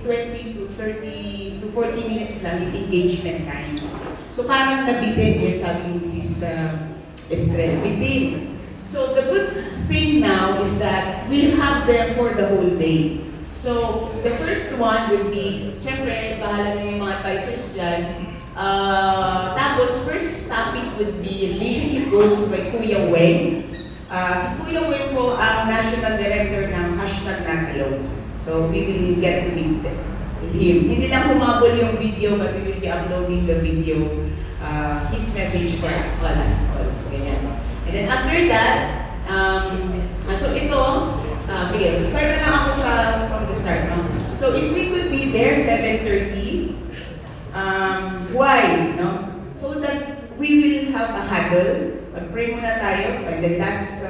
20 to 30 to 40 minutes lang yung engagement time. So parang nabitin yun, sabi ni Sis Estrella, bitin. So the good thing now is that we have them for the whole day. So the first one would be, syempre, bahala na yung mga advisors dyan. Tapos first topic would be relationship goals by Kuya Weng. Si Kuya Weng po ang National Director ng #NotAlone. So we will get to meet him. Hindi lang humabol yung video, but we will be uploading the video, his message for us all. Ganyan. And then after that, so ito, sige, start na lang ako from the start. No? So if we could be there 7:30, why? No? So that we will have a huddle. Mag-pray muna tayo. And then last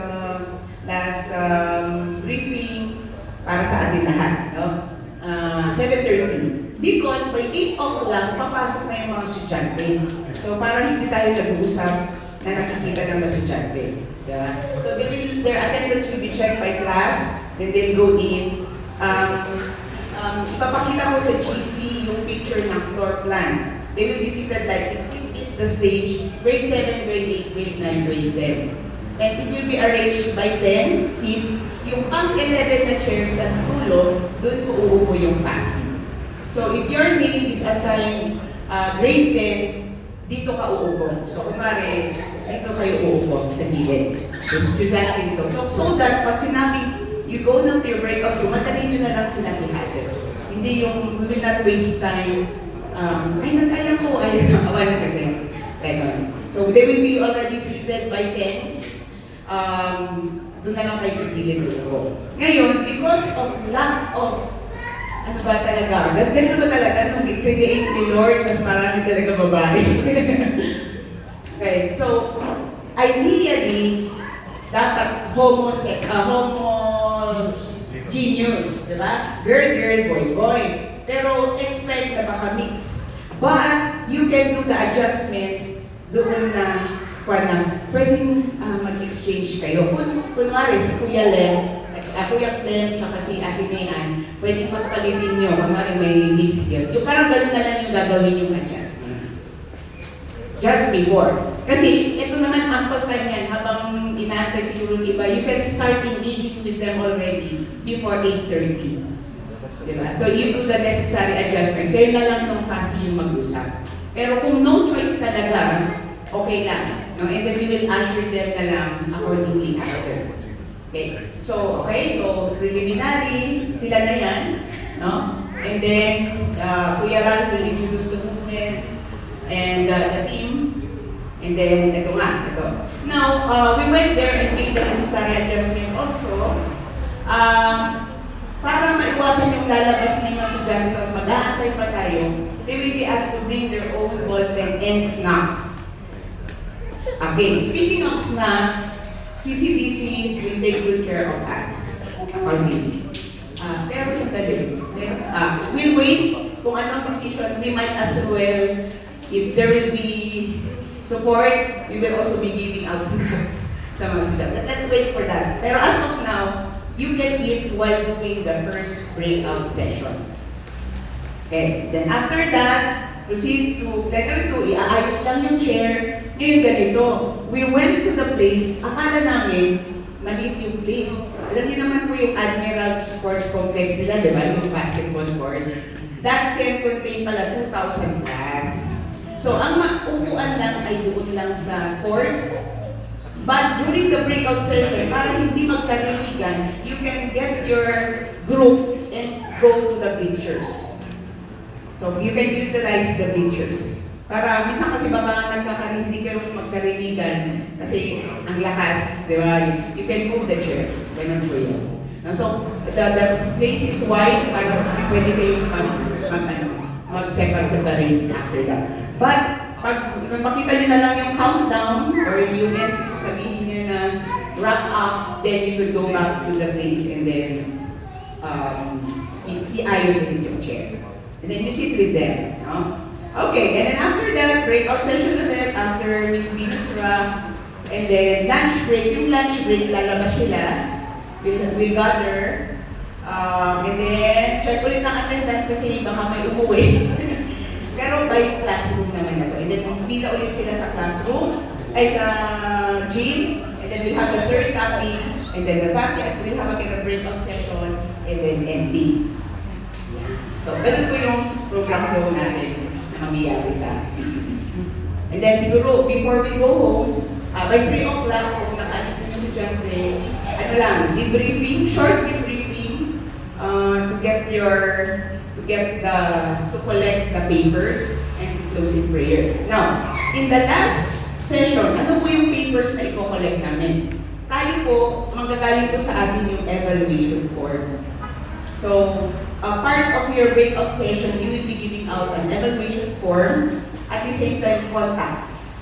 briefing para sa ating lahat. No? 7:30. Because by 8 o'clock, papasok na yung mga estudyante. So parang hindi tayo nag-uusap na nakikita ng mga estudyante. Yeah. So their attendance will be checked by class. Then they'll go in. Ipapakita ko sa GC yung picture ng floor plan. They will be seated like, this is the stage, grade 7, grade 8, grade 9, grade 10. And it will be arranged by 10 seats. Yung pang-11 na chairs sa dulo, doon po uupo yung FASI. So if your name is assigned grade 10, dito ka uupo. So kumare, dito kayo uupo sa gilid. So estudyante dito. So that pag sinabing, you go now to your breakout room, madali nyo na lang silang ihatid. Hindi yung, we will not waste time. Ay, nag-alam ko, awalan kasi. Ganon. So they will be already seated by tens. Doon na lang kayo sa gilid ko. Ngayon, because of lack of ano ba talaga? Ganito ba talaga nung i-create ni Lord, mas marami talaga babae. Okay, so ideally, dapat homogeneous, di ba? Girl, girl, boy, boy. Pero expect na baka mix. But you can do the adjustments doon na pwedeng mag-exchange kayo. Kunwari, si Kuya Lem, Kuya Clem, tsaka si Ate Mayan, pwedeng pagpalitin nyo, kunwari may mix yun. Yung parang gano'n na lang yung gagawin yung adjustments. Just before. Kasi ito naman ample time yan, habang inaantay siguro yung iba, you can start engaging with them already before 8:30. Diba? So you do the necessary adjustment. Kayo na lang ng fussy yung mag-usap. Pero kung no choice talaga, okay lang. No? And then we will usher them na lang accordingly after. Okay. So preliminary, sila na yan. No? And then, Kuya Ralph will introduce the movement and the team. And then, ito. Now, we went there and made the necessary adjustment also. Para maiwasan yung lalabas na yung mga estudyante tapos mag-aantay pa tayo, they will be asked to bring their own ballpen and snacks. Again, speaking of snacks, CCDC will take good care of us. Pero sandali, we'll wait kung anong decision. We might as well, if there will be support, we will also be giving out snacks sa mga estudyante. Let's wait for that. Pero as of now, you can eat while doing the first breakout session. Okay, then after that, proceed to letter 2, iaayos lang yung chair. Ngayon ganito, we went to the place, akala namin, maliit yung place. Alam niyo naman po yung Admiral's Sports Complex nila, di ba? Yung basketball court. That can contain pala 2,000 plus. So ang upuan lang ay doon lang sa court. But during the breakout session, para hindi magkariligan, you can get your group and go to the bleachers. So you can utilize the bleachers. Para minsan kasi baka hindi kayo magkariligan kasi ang lakas, di ba? You can move the chairs. Ganun po yun. So the place is wide para pwede kayong mag-separate after that. But pag makita nyo na lang yung countdown or yung MC sasabihin nyo na wrap up, then you could go back to the place and then iayos ulit yung chair. And then you sit with them. No? Okay, and then after that, breakout session ulit after Miss Venusra. And then lunch break. Yung lunch break, lalabas sila. We'll gather. And then check ulit ng attendance kasi baka may umuwi. Pero by classroom naman na to. And then pila ulit sila sa classroom, ay sa gym. And then we'll have the third topic. And then the fast, we'll have a breakout session. And then empty. So, ganun po yung program flow natin na mangyayari sa CCDC. And then siguro, before we go home, by 3 o'clock, kung nakaalis yung estudyante, debriefing, short debriefing, to collect the papers and to close in prayer. Now, in the last session, ano po yung papers na i-collect namin? Tayo po, manggagaling po sa atin yung evaluation form. So, part of your breakout session, you will be giving out an evaluation form, at the same time, contacts.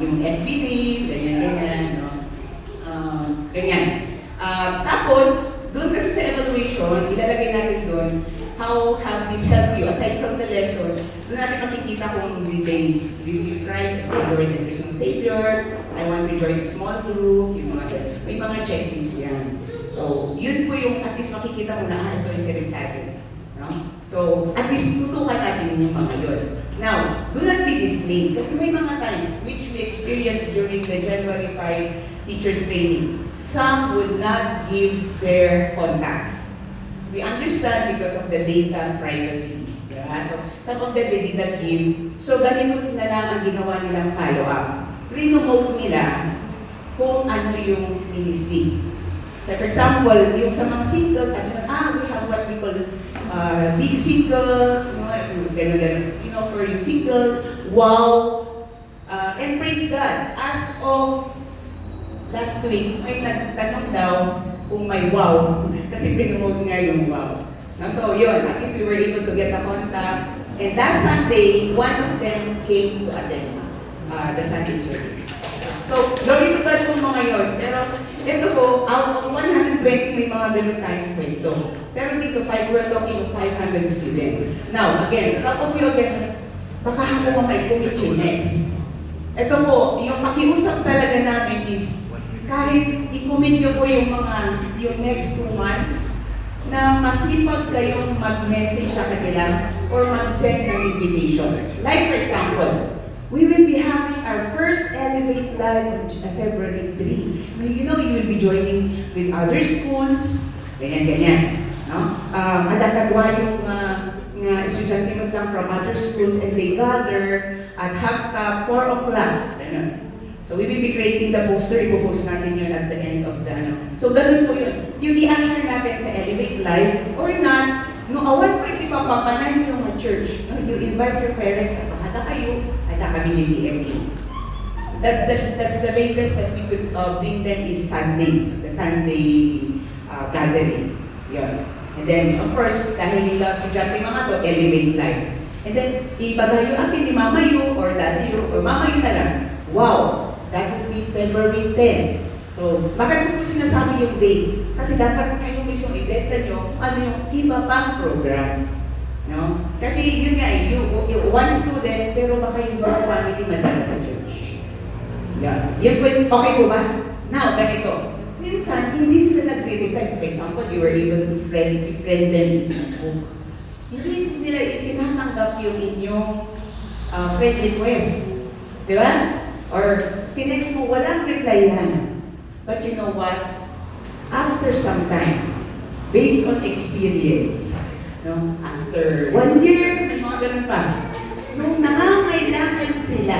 Yung FBD, ganyan, no? Ganyan. Tapos, doon kasi sa evaluation, ilalagay natin doon, how have this helped you? Aside from the lesson, doon natin makikita kung did they receive Christ as the Lord and personal Savior, I want to join a small group, yung may mga checklists yan. So, yun po yung at least makikita mo na, ito interesado. No? So, at least tutukan natin yung mga yun. Now, do not be dismayed kasi may mga times which we experienced during the January 5 teachers training. Some would not give their contacts. We understand because of the data privacy. Yeah? So, some of them they did not give. So, ganito na lang ang ginawa nilang follow-up. Pre-note nila kung ano yung ministry. So, for example, yung sa mga singles, sabi nila, we have what we call big singles, no, if you, ganun, you know, for yung singles, wow, and praise God, as of last week, may nagtanong daw kung may wow, kasi pinumog nga yung wow. No, so yun, at least we were able to get a contact, and last Sunday, one of them came to attend the Sunday service. So, glory to God po mga yun, pero ito po, out of 120, may mga ganun tayong kwento. Pero dito, we're talking of 500 students. Now, again, some of you again, sabi, baka ako may coaching next. Ito po, yung pakiusap talaga namin is, kahit i-commit nyo po yung next 2 months, na masipag kayong mag-message sa kanila or mag-send ng invitation. Like for example, we will be having our first Elevate Live on February 3. Now, you know, you will be joining with other schools, ganyan-ganyan. No? Adakadwa yung estudyante mo lang from other schools and they gather at half cup, 4 o'clock. Ganun. So we will be creating the poster, ipopost natin yun at the end of the ano. So ganun po yun. Yung i-answer natin sa Elevate Live or not, no awan pa ipapapanan yung church. No? You invite your parents at bahala kayo at kami GTME. That's the latest that we could bring them is Sunday, the Sunday gathering. Yun. And then, of course, dahil estudyante mga to, Elevate Live. And then, ibagayo akin ni Mama Yu or Daddy Yu or Mama Yu na lang. Wow! That would be February 10. So, bakit ko po sinasabi yung date? Kasi dapat kayo mismo ibenta nyo kung ano yung iba pang program. No? Kasi yun nga, you one student, pero baka yung buong family madala sa church. Yeah. Yun po, okay po ba? Now, ganito. Minsan, hindi sila nag-reply. For example, you were able to befriend them in Facebook. Hindi nila tinatanggap yung inyong friend request. Di ba? Or tinext mo, walang reply yan. But you know what? After some time, based on experience, no? After 1 year, may mga ganun pa, nung nangangailangan sila,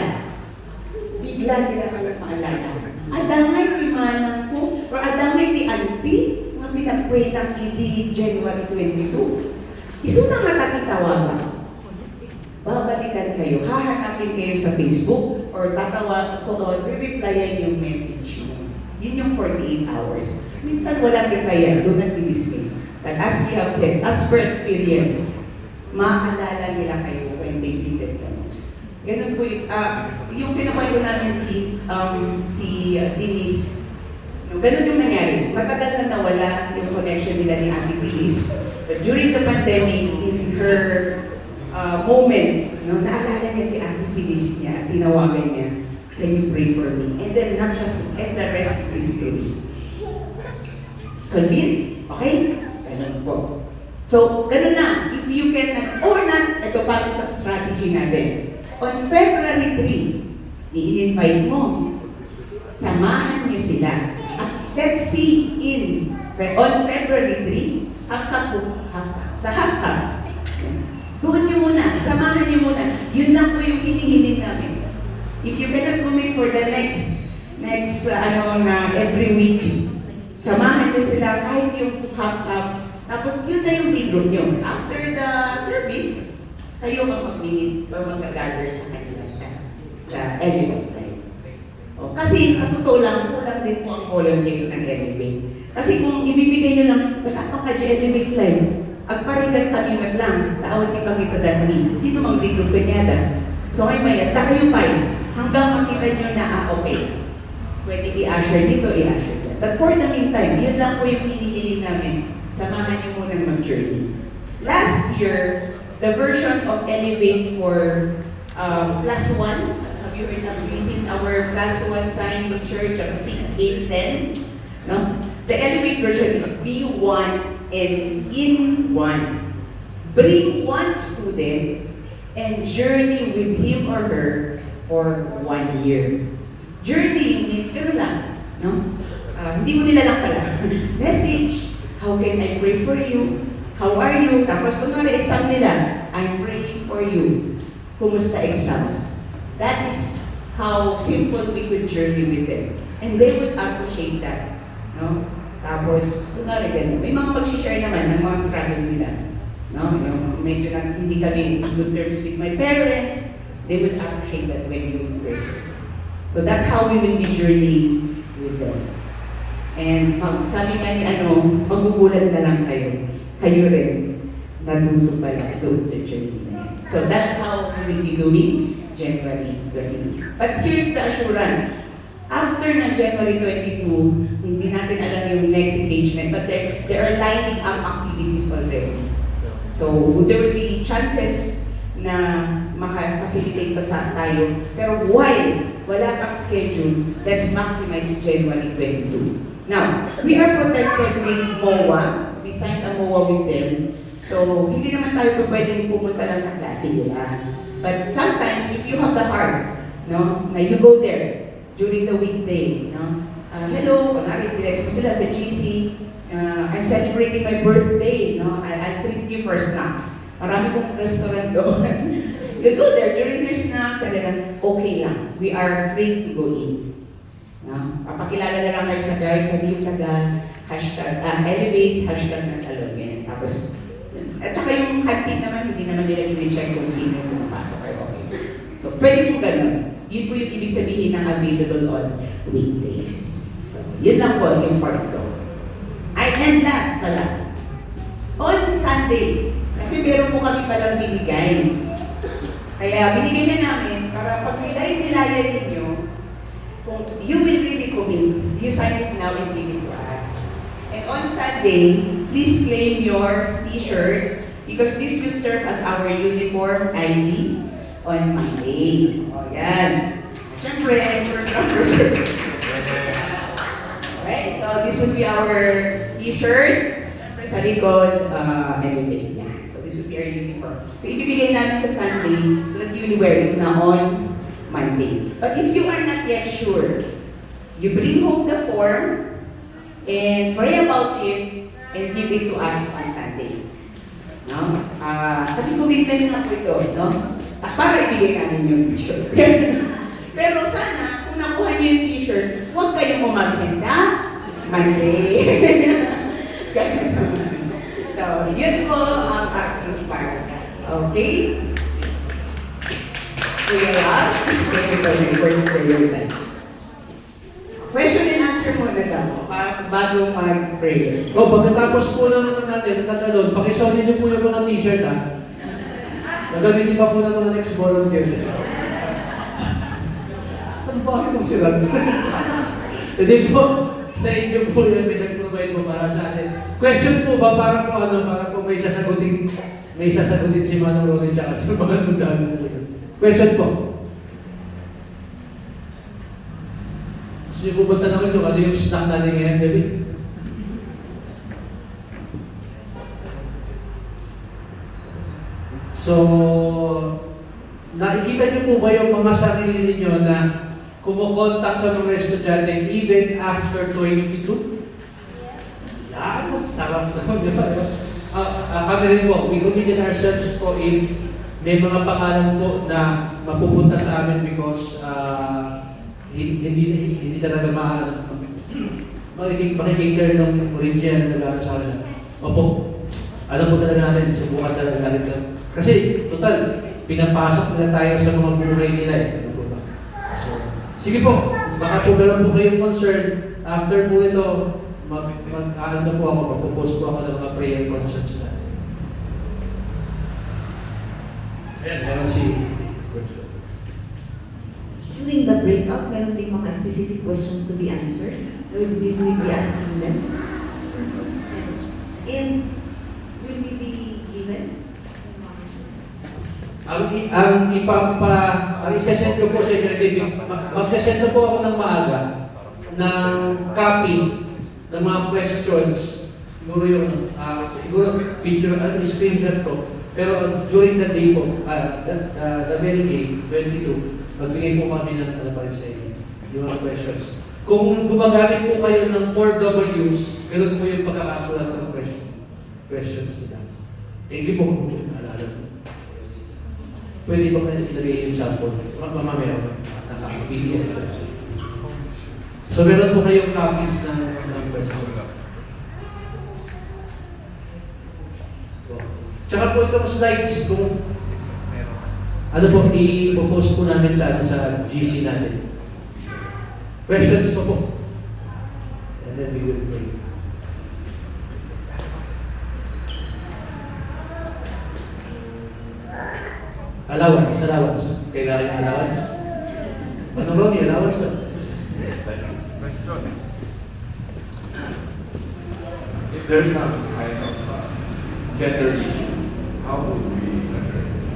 bigla nila kayo maalala. Adamay ti manang ko, or adamay ti auntie, nga pinag-pray ng hindi January 22. Iso na nga tatitawagan. Babalikan kayo, hahanapin kayo sa Facebook, or tatawa ko doon, re-replyan yung message mo. Yun yung 48 hours. Minsan walang replyan, do not be dismayed. But as you have said, as per experience, maalala nila kayo when they needed the most. Ganun po yung pinakwento namin si Denise. No, ganun yung nangyari. Matagal na nawala yung connection nila ni Ate Phyllis. But during the pandemic, in her moments, no, naalala niya si Ate Phyllis niya at tinawagan niya, can you pray for me? And then, and the rest is history. Convinced? Okay? Ganun po. So, ganun lang. If you can, or not, ito pa isang strategy natin. On February 3, i-invite mo. Samahan niyo sila. At let's see on February 3, half cup po, half cup. Sa half cup, doon niyo muna, samahan niyo muna. Yun lang po yung hinihiling namin. If you cannot commit for the next every week, samahan niyo sila kahit yung half cup. Tapos yun na yung D-group niyo. After the service, kayo mag-meet or mag-gather sa kanila sa Elevate Live. O, kasi sa totoo lang, kulang din po ang volunteers ng Elevate. Kasi kung ibibigay nyo lang, basta pang ka-Elevate Live, agparigat kami mat lang, taawat ni Pangito Dani. Sino mang D-group kanyada? So ngayon mayat, kayo pa hanggang makita nyo na, okay, pwede i-usher dito, i-usher dito. But for the meantime, yun lang po yung hinihiling namin. Samahan nyo muna mag-journey. Last year, the version of Elevate for +1, have you heard of using our +1 sign in church of 6, 8, 10? No? The Elevate version is B1 and in 1. Bring one student and journey with him or her for 1 year. Journey means gano'n lang, no? Hindi mo nila lang pala. Message, how can I pray for you? How are you? Tapos kunwari exam nila, I'm praying for you. Kumusta exams? That is how simple we could journey with them. And they would appreciate that. No? Tapos, kunwari ganun. May mga mag-share naman ng mga struggle nila. No? Yung medyo na hindi kami in good terms with my parents, they would appreciate that when you will pray. So that's how we will be journeying with them. And sabi nga ni magugulat na lang kayo. Kayo rin, natuto pala doon sa journey na yun. So that's how we will be doing January 22. But here's the assurance. After ng January 22, hindi natin alam yung next engagement, but there are lining up activities already. So there will be chances na maka-facilitate pa sa tayo. Pero while wala pang schedule, let's maximize January 22. Now, we are protected with MOA. We signed a MOA with them. So, hindi naman tayo pwedeng pumunta lang sa klase nila. But sometimes, if you have the heart, no, na you go there during the weekday, no, hello, kunwari, direct mo sila sa GC, I'm celebrating my birthday, no, I'll treat you for snacks. Marami pong restaurant doon. You go there during their snacks, and then, okay lang, we are free to go in. No? Papakilala na lang kayo sa guide, kami yung elevate, #Natalon. Tapos, at saka yung canteen naman, hindi naman nila check kung sino yung pumapasok kayo. Okay. So, pwede po ganun. Yun po yung ibig sabihin ng available on weekdays. So, yun lang po yung part ko. And last pala, on Sunday, kasi meron po kami palang binigay. Kaya binigay na namin para pag nilay-nilayan ninyo, kung you will really commit, you sign it now and give it to us. And on Sunday, please claim your t-shirt because this will serve as our uniform ID on Monday. O yan. Siyempre, first come, first serve. Alright, so this will be our t-shirt. Siyempre sa likod, elevate yan. So this will be our uniform. So ibibigay namin sa Sunday so that you will wear it na on Monday. But if you are not yet sure, you bring home the form and pray about it and give it to us on Sunday. No? Kasi commitment na po ito, no? Para ibigay namin yung t-shirt. Pero sana, kung nakuha niyo yung t-shirt, huwag kayong umabsent sa Monday. So, yun po ang aking part. Okay? Kuya Rob, thank you for your time. Question and answer muna daw, bago mag-prayer. Pagkatapos po naman natin, Natalon, pakisauli niyo po yung mga t-shirt, ha? Nagamitin pa po ng mga next volunteers. Saan ba itong si Rand? Hindi po, sa inyo po yung pinag-provide mo para sa atin. Question po ba, para po may sasagutin si Manong Ronnie tsaka sa mga nundahan sa likod. Question po. Gusto niyo po ba tanongin ano yung snack natin ngayon, David? So, nakikita niyo po ba yung mga sarili ninyo na kumukontak sa mga estudyante even after 22? Yan, ang sarap na. Di ba? Kami rin po, we committed ourselves po if may mga pangalan po na mapupunta sa amin because hindi talaga makikater ng region na nagkakaroon sa kanila. Opo, alam po talaga natin, subukan talaga natin. Kasi, total, pinapasok nila tayo sa mga buhay nila eh. Ito po ba? So, sige po, baka po meron po kayong concern. After po ito, magpo-post po ako ng mga prayer concerns na. Ayan, meron si Godson. During the breakout, meron din mga specific questions to be answered. We will be asking them. And will we be given? Ang isasend ko po sa inyo, magsasend ko po ako ng maaga ng copy ng mga questions. Siguro picture, screenshot ko. Pero during the day po, the very day, 22, magbigay po kami ng sa inyo, yung mga questions. Kung gumagamit po kayo ng 4 W's, ganun po yung pagkakasulat ng questions nila. Hindi po kung naalala po. Pwede ba kayo ilagay yung sample? Mamamaya ko, naka-PDF. So meron po kayong copies ng question. Tsaka po itong slides, kung Meron. ano po, i-post po namin sa GC natin. Questions po po? And then we will pray. Allowance. Kailangan yung allowance. Ano Ronnie, allowance na? Question. If there's some kind of gender issue, how would we address it?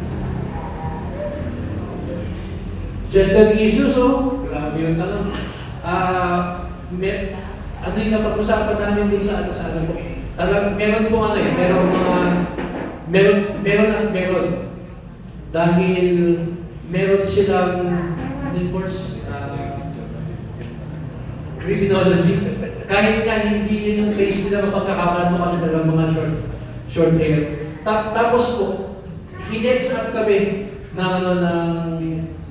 Gender issues, oh. Grabe yung tanong. Ano yung napag-usapan namin din sa ano po? Meron po meron. Dahil meron silang, ano yung course? Criminology. Kahit nga hindi yun yung place nila mapagkakabahan mo kasi talagang mga short hair. Tapos po, hinets up kami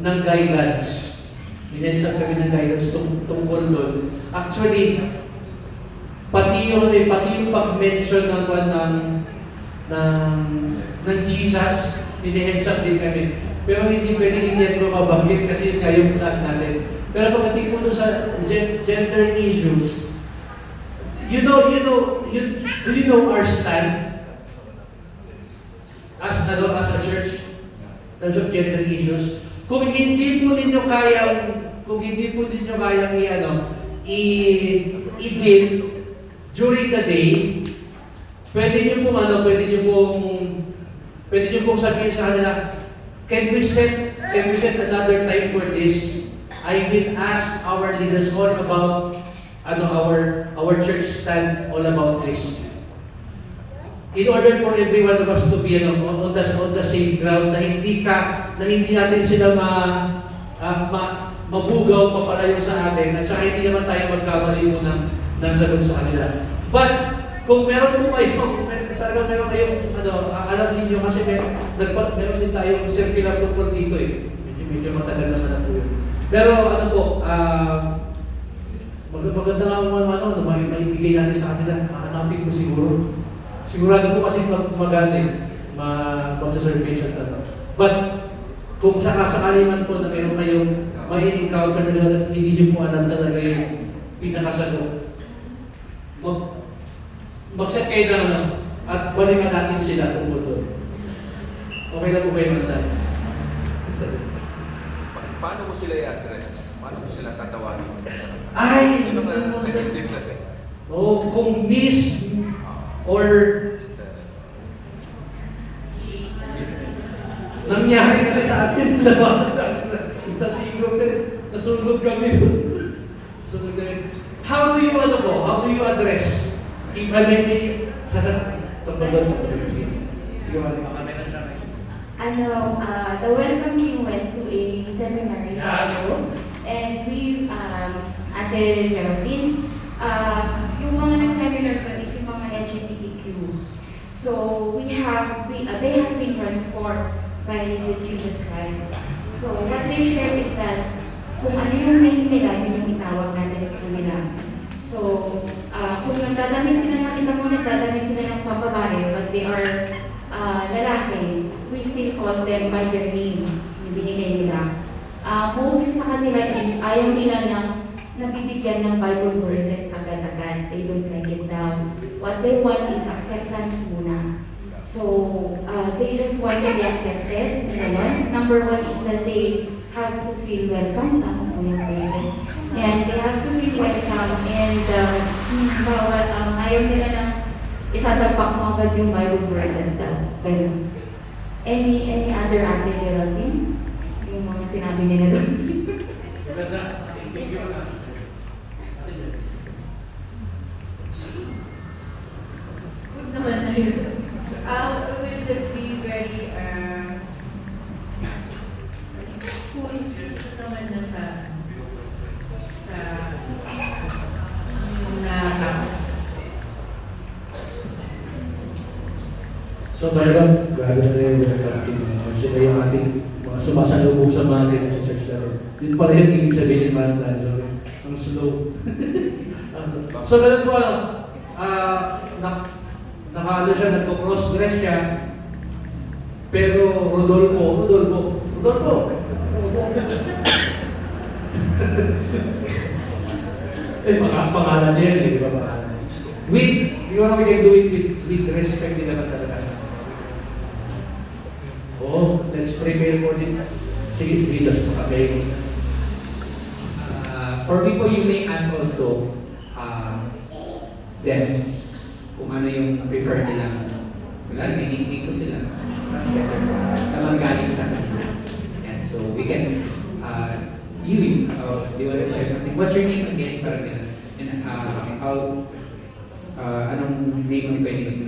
ng guidelines. Hinets up kami ng guidelines tungkol doon. Actually, pati yung pag-mention ng Jesus, hini-heads up din kami. Pero hindi pwedeng hindi natin mababanggit kasi yun nga yung flag natin. Pero pagdating po sa gender issues, do you know our stand as a church in terms of gender issues? Kung hindi po ninyo kayang i-deal during the day, pwede nyo pong sabihin sa kanila, can we set another time for this? I will ask our leaders all about our church stand all about this. In order for every one of us to be on the safe ground, na hindi natin sila mabugaw papalayo sa atin, at saka hindi naman tayo magkamali po ng sagot sa kanila. But kung meron po kayong alam ninyo kasi meron din tayong circular tungkol dito eh. Medyo matagal naman na po yun. Pero maganda nga maibigay natin sa kanila. Hahanapin ko siguro. Sigurado po kasi magaling magsa-servation na to. But kung sakasakali man po na meron kayong may encounter na nila at hindi nyo po alam talaga yung pinakasagot, mag-set kayo na at balikan natin sila tungkol doon. Okay na po ba yung mandan? Paano mo sila i-address? Paano mo sila tatawagin? Ay! Ano ka sensitive kasi? Oo, kung miss or nangyari kasi sa atin sa tigro, nasunog kami doon. How do you address? If I may be tungkol doon. Sige, the welcome team went to a seminar in Baguio, and we, Ate Geraldine, yung mga nag-seminar doon is yung mga LGBTQ. So they have been transformed by Jesus Christ. So what they share is that kung ano yung name nila, yun yung itawag natin sa kanila. So kung nagdadamit sila, nakita mo nagdadamit sila ng pambabae, but they are lalaki, we still call them by their name, yung binigay nila. Mostly sa kanila is ayaw nila ng nabibigyan ng Bible verses agad-agad. They don't like it down. What they want is acceptance muna. So, they just want to be accepted. Number one is that they have to feel welcome. Tama po yung pwede. And they have to feel welcome. And ayaw nila ng isasalpak mo agad yung Bible verses daw. Ganun. Any other Ate Geraldine? Yung mga sinabi nila doon. Good naman na yun. We will just be very cool naman na sa So talagang grabe na yung welcome team. Sila yung ating mga sumasalubog sa mga ganyan sa church na rin. Yun pala yung ibig sabihin ng mandan. So, ang slow. So ganun po, nagko-cross-dress siya, Pero Rodolfo. Eh, mga pangalan niya yan, di ba pangalan niya? Siguro we can do it with respect din naman talaga sa let's prepare for it. Sige, Vitas, makabay. For people, you may ask also them kung ano yung prefer nila. Wala, may nickname ko sila. Mas better na manggaling sa kanila. And so we can, do you want to share something? What's your name again? Parang ganun. And anong name ang pwede,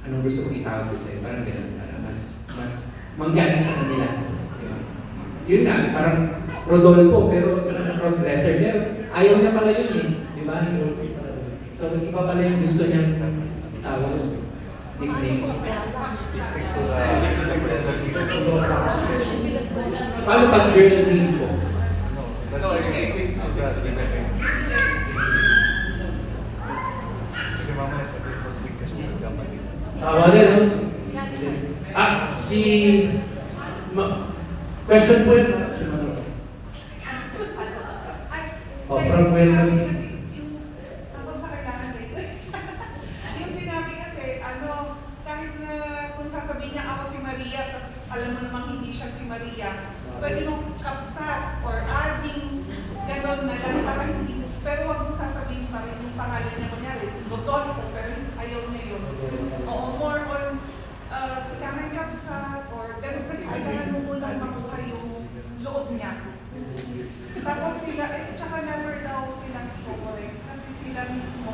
anong gusto kong itawag ko sa'yo? Parang ganun. Mas manggaling sa kanila. Diba? Yun nga, parang Rodolfo, pero cross-dresser. Pero ayaw niya pala yun eh. Di ba? So, iba pala yung gusto niyang tawag. Nicknames. Paano pag girl name po? Tawa din, no? Question po yun, si Manolo. From welcome. Tungkol sa kailangan dito. Yung sinabi kasi, kahit na kung sasabihin niya ako si Maria, tapos alam mo namang hindi siya si Maria, pwede mong kapsat or adding, gano'n na lang para hindi, pero wag mo sasabihin pa rin yung pangalan niya, kunyari, Rodolfo, pero ayaw niya yun. Oo, more on, sikamay kapsat or gano'n, kasi kailangan mo munang makuha yung loob niya. Tapos sila, tsaka never daw silang correct kasi sila mismo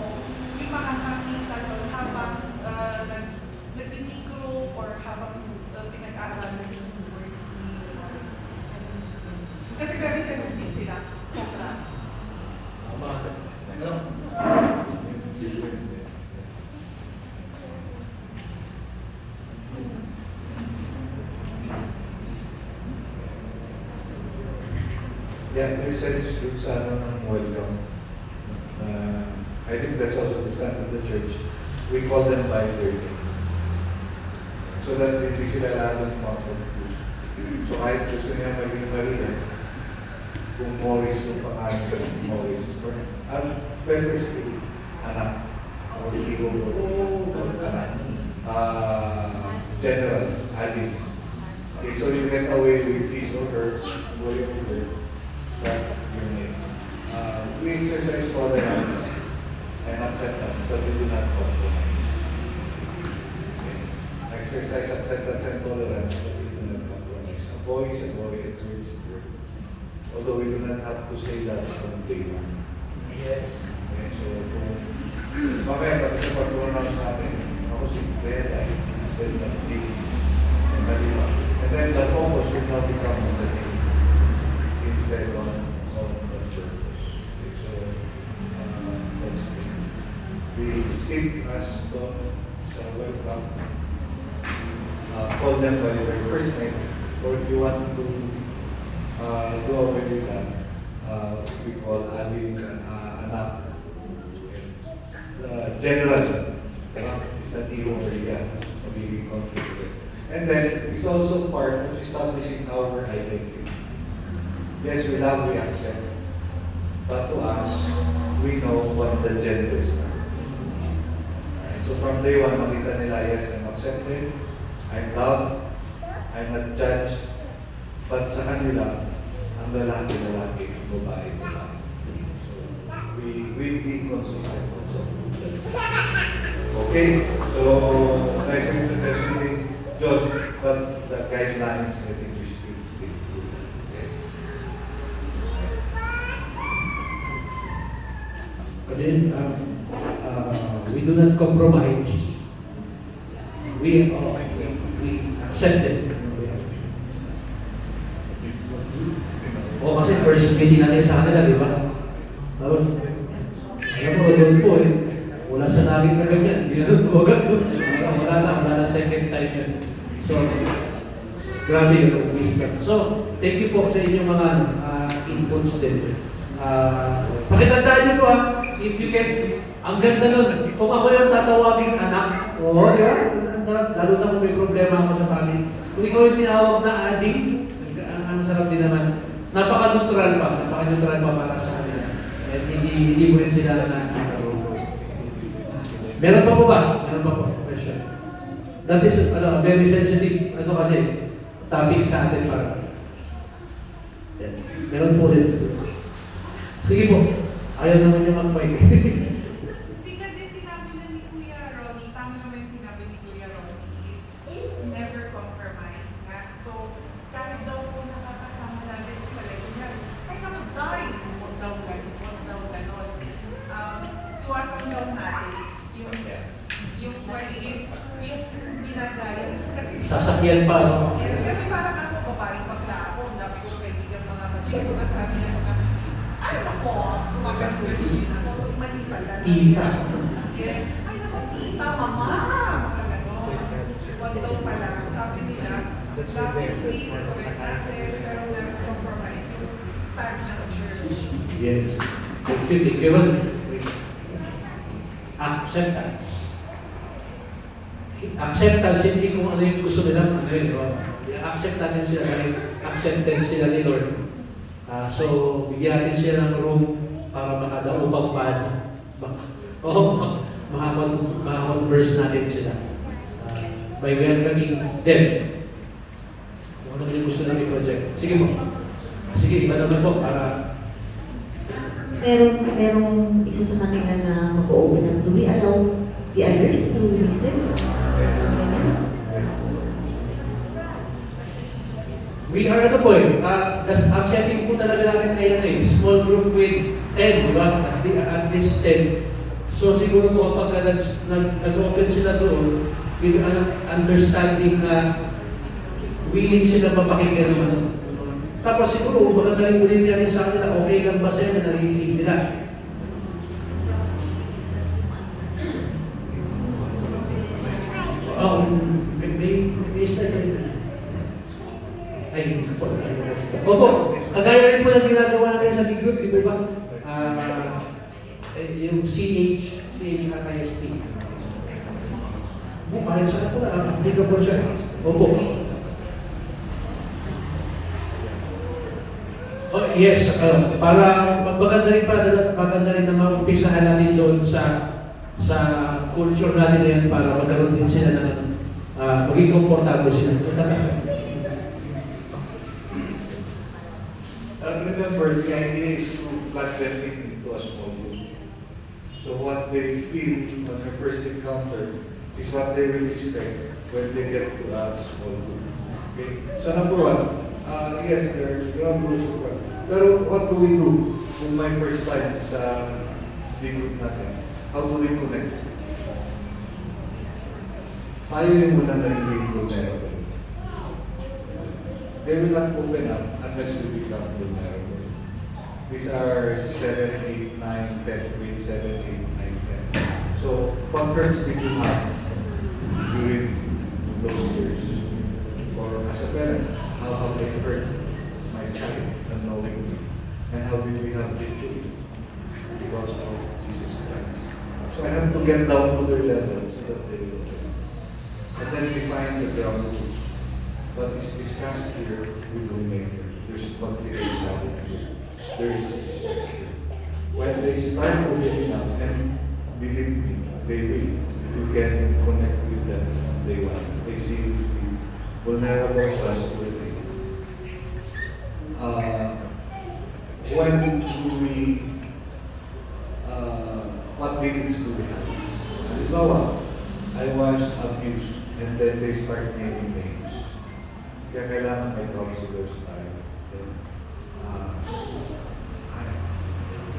yung makakakita doon habang nagtitikro or habang pinag-aaralan yung words ni kasi very sensitive sila. Sobra. Yeah, there's sense dun sa ng welcome. I think that's also the stand of the church. We call them by their name. So that hindi sila lalong ma-confuse. So kahit gusto niya maging Maria, kung Morris yung pangalan ko, Morris. Better still, anak. Or ego, anak. General, Ali. Okay, so you get away with his or her, boy or girl. That your name. We exercise tolerance and acceptance, but we do not compromise. Okay. Exercise acceptance and tolerance, but we do not compromise. A boy is a boy, a girl is a girl. Although we do not have to say that from day one. Okay, so kung mamaya pati sa pag-pronounce natin, ako si Bella instead of D. And then the focus will now become on the name instead of the purpose. Okay, so let's we stick as the welcome. Call them by their first name, or if you want to do away with that, we call adding anak. General, is an ego area, being configured. And then it's also part of establishing our identity. Yes, we love, we accept. But to us, we know what the genders are. Alright, so from day one, makita nila, yes, I'm accepted, I'm loved, I'm not judged. But sa kanila, ang lalaki, ang babae. So we be consistent also. Okay, so nice introduction, Josh, but the guidelines I think we still stick to. But then, we do not compromise. We accept it. O kasi first meeting natin sa kanila, di ba? Tapos, alam mo, doon po eh. Wala sa namin na ganyan. Wala na second time yun. So, grabe yung wisdom. So, thank you po sa inyong mga inputs din. Pakitandaan niyo po if you can, ang ganda nun, kung ako yung tatawaging anak, di ba? Ang sarap, lalo na kung may problema ako sa family. Kung ikaw yung tinawag na addict, ang sarap din naman. Napaka-neutral pa para sa kanila. At hindi mo rin sila nakakaroon. Meron pa po ba? Meron pa po, question. That is very sensitive, kasi, topic sa atin para. Meron po ulit. Sige po, ayaw naman niya mag-mic. Hindi kasi sinabi na ni Kuya Ronnie, tama naman yung sinabi ni Kuya Ronnie, is never compromise nga. So, kahit daw po nakakasama natin si Palay, kahit na mag-die, huwag daw ganon. Iwasan daw natin yung maliit, yung ginagaya. Kasi, Sasakyan pa, no? yes, kasi parang ako, babaeng bakla ako, ang dami ko kaibigan mga matiso na sabi niya mga, ay ako, gumagano'n ako, so mali pala. Tita. Yes. Ay, naku, tita, mama! Mga gano'n. Wag daw pala. Sabi nila, love and correct natin, pero never compromise yung stand ng church. Yes. Given acceptance. Acceptance, hindi kung ano yung gusto nila, ano yun, no? I-accept natin sila, acceptance sila ni Lord. So, bigyan natin sila ng room para makadaupang paano. Makakonverse natin sila. By welcoming them. Kung ano yung gusto namin project. Sige po. Sige, iba naman po para Merong isa sa kanila na mag-open up. Do we allow the others to listen? Ganyan. we are at the point. Ang setting po talaga natin ay small group with 10, di ba? At least 10. So siguro po kapag nag-open sila doon, with an understanding na willing sila mapakinggan ng ano. Tapos siguro, maganda rin ulit yan sa kanila, okay lang ba sa'yo na naririnig nila? May start rin. Ay, hindi ko pa. Opo, kagaya rin po ng ginagawa natin sa D-Group, di ba? Yung CHRIST. Kahit saan po na, applicable siya. Opo. Oh, yes, para maganda rin na maumpisahan natin doon sa culture natin na yan para magkaroon din sila ng maging komportable sila. Remember, the idea is to plug them into a small group. So what they feel on their first encounter is what they will expect when they get to a small group. Okay? So number one, yes, there are ground rules for what. Pero what do we do in my first time sa D-group natin? How do we connect? Tayo yung muna nagiging vulnerable. They will not open up unless we become vulnerable. These are 7, 8, 9, 10, grade 7, 8, 9, 10. So, what hurts did you have during those years? Or as a parent, how have they hurt my child unknowingly? And how did we have victory? Because of Jesus Christ. So I have to get down to their level so that they will learn. And then define the ground rules. What is discussed here will remain here. There's confidentiality. There is structure. When they start opening up, and believe me, they will. If you can connect with them on day one, if they see you to be vulnerable, trustworthy. When do we, what limits do we have? Halimbawa, I was abused, and then they start naming names. Kaya kailangan may counselors tayo.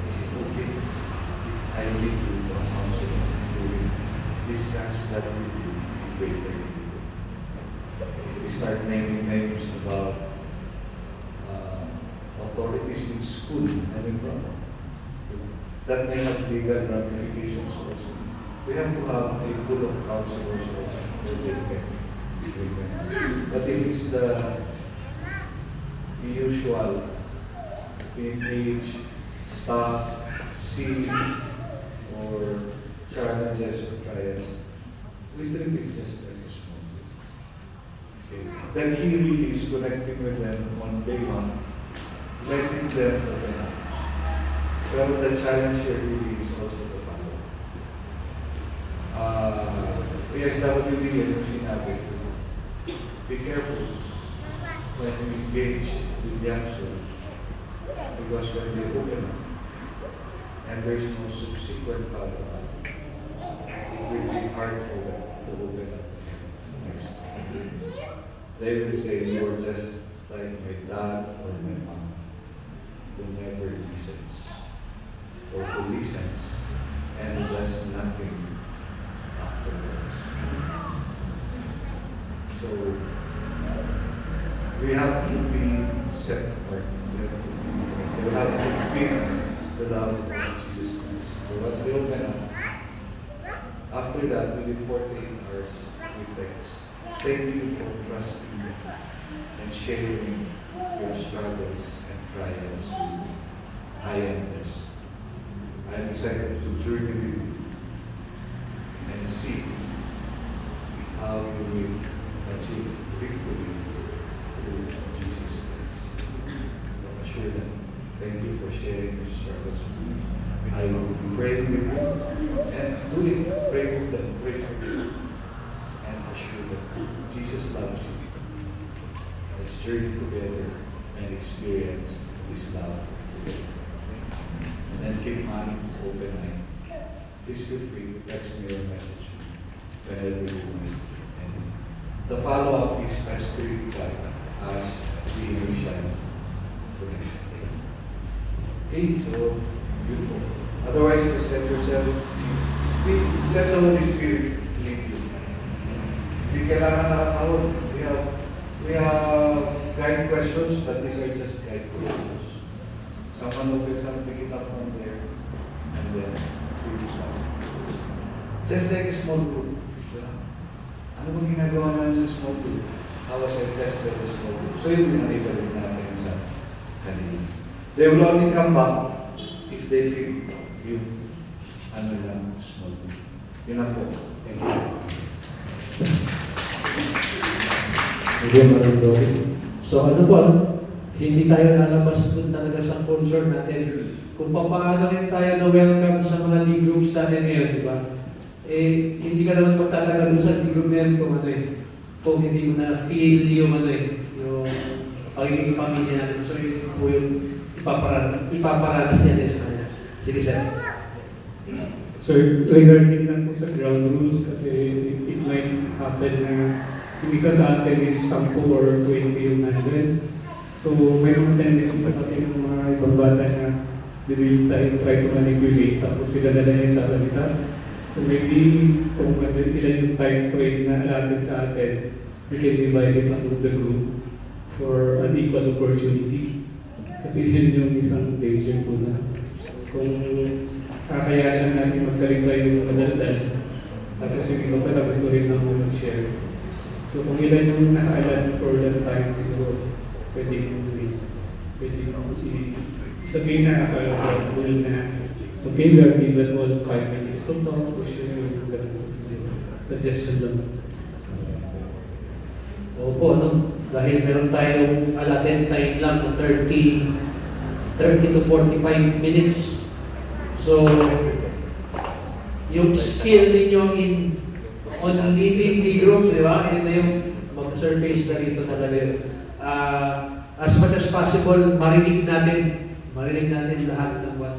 Is it okay if I lead you to a counselor who will discuss that with you in greater detail? If we start naming names about authorities in school, that may have legal ramifications also. We have to have a pool of counselors also where they can implement. But if it's the usual teenage stuff, sin, or challenges or trials, we treat it just like a the key really is connecting with them on day one, letting them open up. Pero the challenge here really is also the follow. PSWD, yun yung sinabi. Be careful when you engage with young souls, because when they open up and there's no subsequent follow-up, it will be hard for them to open up next time. They will say, "You're just like my dad or my mom, who never listens, or who listens and does nothing afterwards." So we have to be set apart. We have to be different. We have to feel the love of Jesus Christ. So once they open up, after that, within 48 hours, we text, "Thank you for trusting me and sharing your struggles and trials with me. I am blessed. I am excited to journey with you and see how you will achieve victory through Jesus Christ." Assure them, "Thank you for sharing your struggles with me. I will be praying with you," and truly pray with them, pray for you, and assure them Jesus loves you. Let's journey together and experience this love together. And then keep on open mind. Please feel free to text me or message me whenever you need anything. The follow-up is as critical as the initial connection. Okay, so yun po. Otherwise, just let yourself, let the Holy Spirit lead you. Hindi kailangan nakakahon. We have guide questions, but these are just guide questions. Someone will pick it up from there, and then pick it up. Just like a small group. Ano bang ginagawa namin sa small group? How was I blessed by the small group? So yun yung naibalik natin sa kanila. They will only come back if they feel yung small group. Yun lang po. Thank you. So hindi tayo lalabas dun talaga sa culture natin. Kung paano rin tayo na welcome sa mga D-groups natin ngayon, di ba? Hindi ka naman magtatagal dun sa D-group na yan kung hindi mo na feel yung yung pagiging pamilya natin. So yun po yung ipaparanas natin sa kanila. Sige, sir. So, regarding lang po sa ground rules, kasi it might happen na yung isa sa atin is 10 or 20 yung nandun. So, may mga tendency pa kasi ng mga ibang bata na they will try to manipulate, tapos sila na lang yung sasalita. So, maybe kung ilan yung time frame na allotted sa atin, we can divide it among the group for an equal opportunity. Kasi yun yung isang danger po na kung kakayanan natin magsalita yung madaldal, tapos yung iba pala gusto rin na mag-share. So kung ilan yung nakaalat for that time, siguro pwedeng sabihin na sa rule na okay, we are given all 5 minutes to talk, to share yung suggestion lang. Opo, dahil meron tayong allotted time lang ng 30 to 45 minutes. So, yung skill ninyo on leading the groups, di ba? Yun na yung mag-surface na dito talaga yun. As much as possible, marinig natin lahat ng what.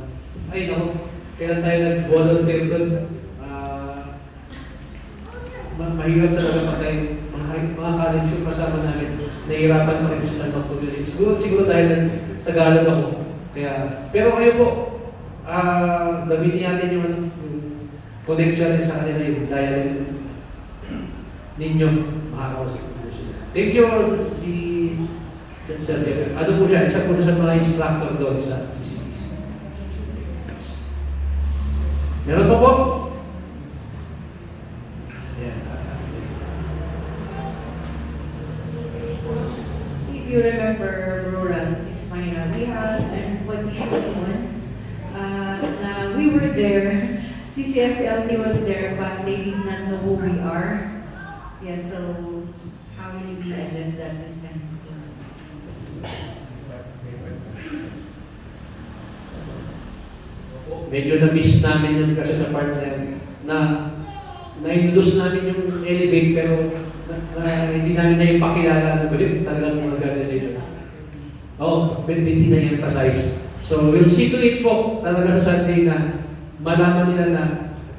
Ay, naku, kailan tayo nag-volunteer doon? Mahirap talaga pa tayo, mga college yung kasama namin, nahihirapan pa rin sila mag-communicate. Siguro dahil Tagalog ako. Pero kayo po, gamitin natin yung connection sa kanila, yung dialogue ninyo, makakausap po sila. Thank you, si Sir Jeff. Ano po siya? Isa po siya sa mga instructor doon sa CCPC. Meron pa po? If you remember, Aurora, Sis Mayra, we had what we should on. We were there. CCFLT was there, but they did not know who we are. Yes, so how will we address that medyo na-miss namin yun kasi sa part na yan, na-introduce namin yung Elevate pero hindi namin na ipakilala na ba yun talagang organization. Hindi na i-emphasize. So we'll see to it po talaga sa Sunday na malaman nila na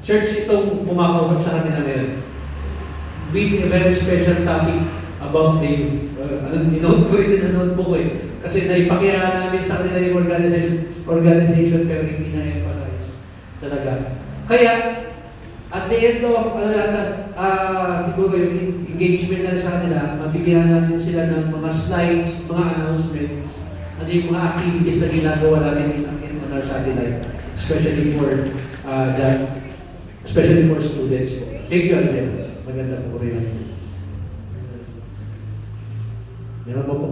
church itong kumakausap sa kanila ngayon. With a very special topic about the youth. Ninote ko rin sa notebook ko eh. Kasi naipakilala namin sa kanila yung organization pero hindi na-emphasize talaga. Kaya, at the end of siguro yung engagement na sa kanila, mabigyan natin sila ng mga slides, mga announcements, ano yung mga activities na ginagawa natin in our satellite, especially for students. Thank you again. Maganda po rin natin. Meron po po.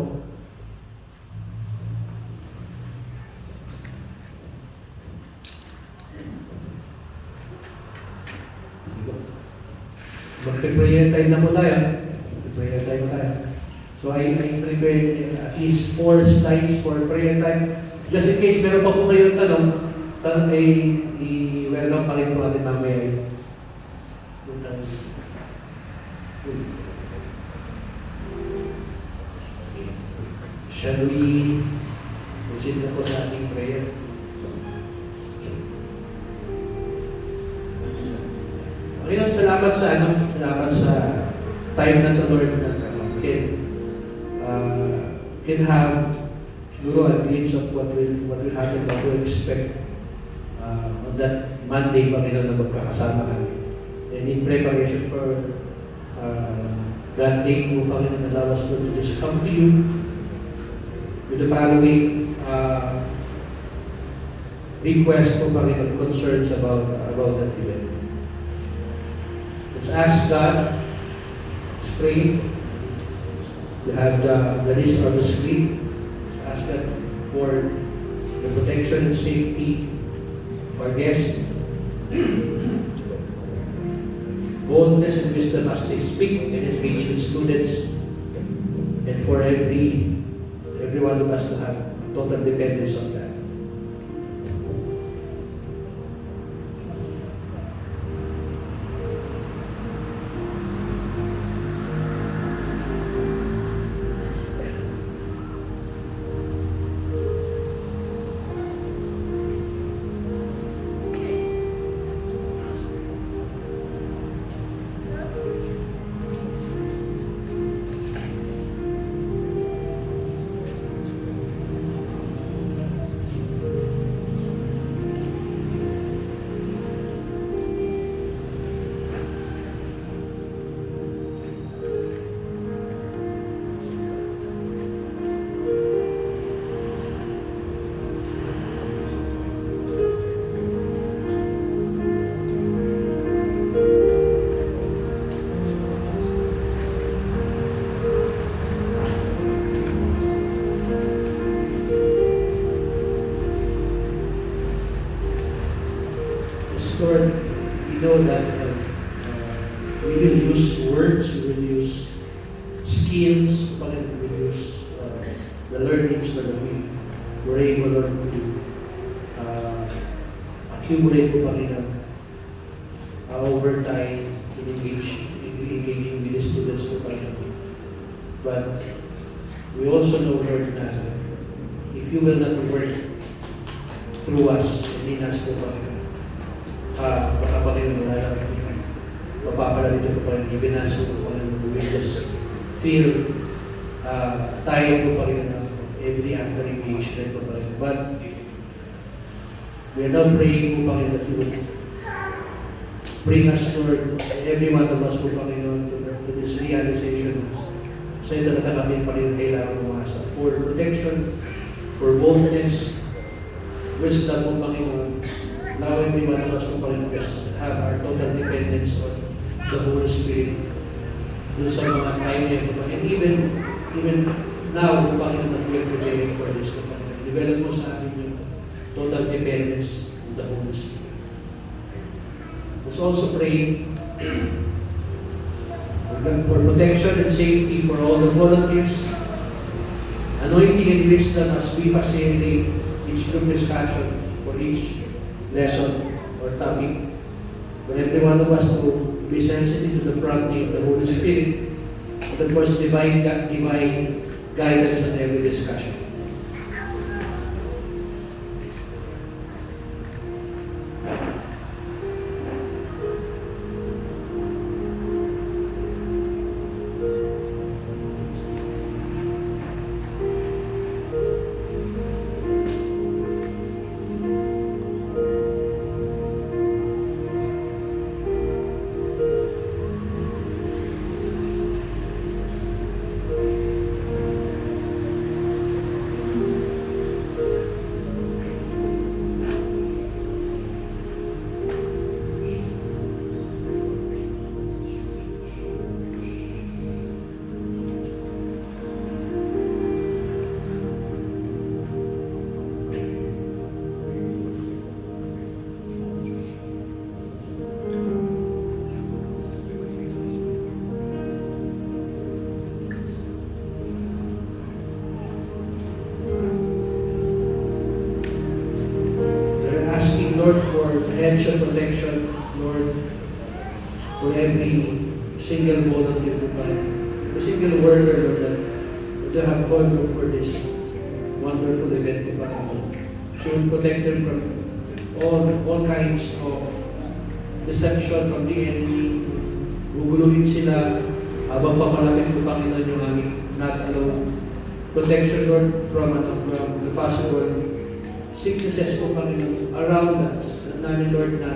Mag-prayer time na po tayo. Mag-prayer time na tayo. So I prepared at least 4 slides for prayer time. Just in case meron pa po kayong tanong i-welcome pa rin po natin mamaya. Shall we proceed na po sa ating prayer? Panginoon, salamat sa time na to, Lord, na can have siguro a glimpse of what will happen, what to expect on that Monday, Panginoon, na magkakasama kami. And in preparation for that day po, Panginoon, allow us to just come to you with the following request po, Panginoon, concerns about that event. Let's ask God, let's pray. We have the list on the screen. Let's ask God for the protection and safety of our guests. Boldness and wisdom as they speak and engage with students. And for every one of us to have total dependence on that. Lord, we know that we will use words, we will use skills, we will use the learnings that we were able to accumulate over time in engaging with the students. But we also know, Lord, that if you will not work through us and in us, baka Panginoon, mapapala dito po Panginoon, even as we will just feel tired po Panginoon of every after engagement po Panginoon. But we are now praying po Panginoon that you would bring us, Lord, every one of us po Panginoon to this realization sa iyo talaga kami Panginoon kailangan umasa for protection, for boldness, wisdom po Panginoon. Now every one of us po Panginoon have our total dependence on the Holy Spirit dun sa mga time niya po Panginoon. And even now po Panginoon that we are preparing for this po Panginoon. Develop mo sa amin yung total dependence on the Holy Spirit. Let's also pray for protection and safety for all the volunteers, anointing and wisdom as we facilitate each group discussion for each lesson or topic. For every one of us to be sensitive to the prompting of the Holy Spirit, and of course, divine guidance on every discussion. Lord, for hedge of protection, Lord, for every single volunteer po pa rin. Every single worker, Lord, that to have control for this wonderful event po pa rin, Lord. To protect them from all kinds of deception from the enemy. Guguluhin sila habang papalamig po, Panginoon, yung aming not alone. Protection, Lord, from the possible sicknesses po, Panginoon, around us. Alam namin, Lord, na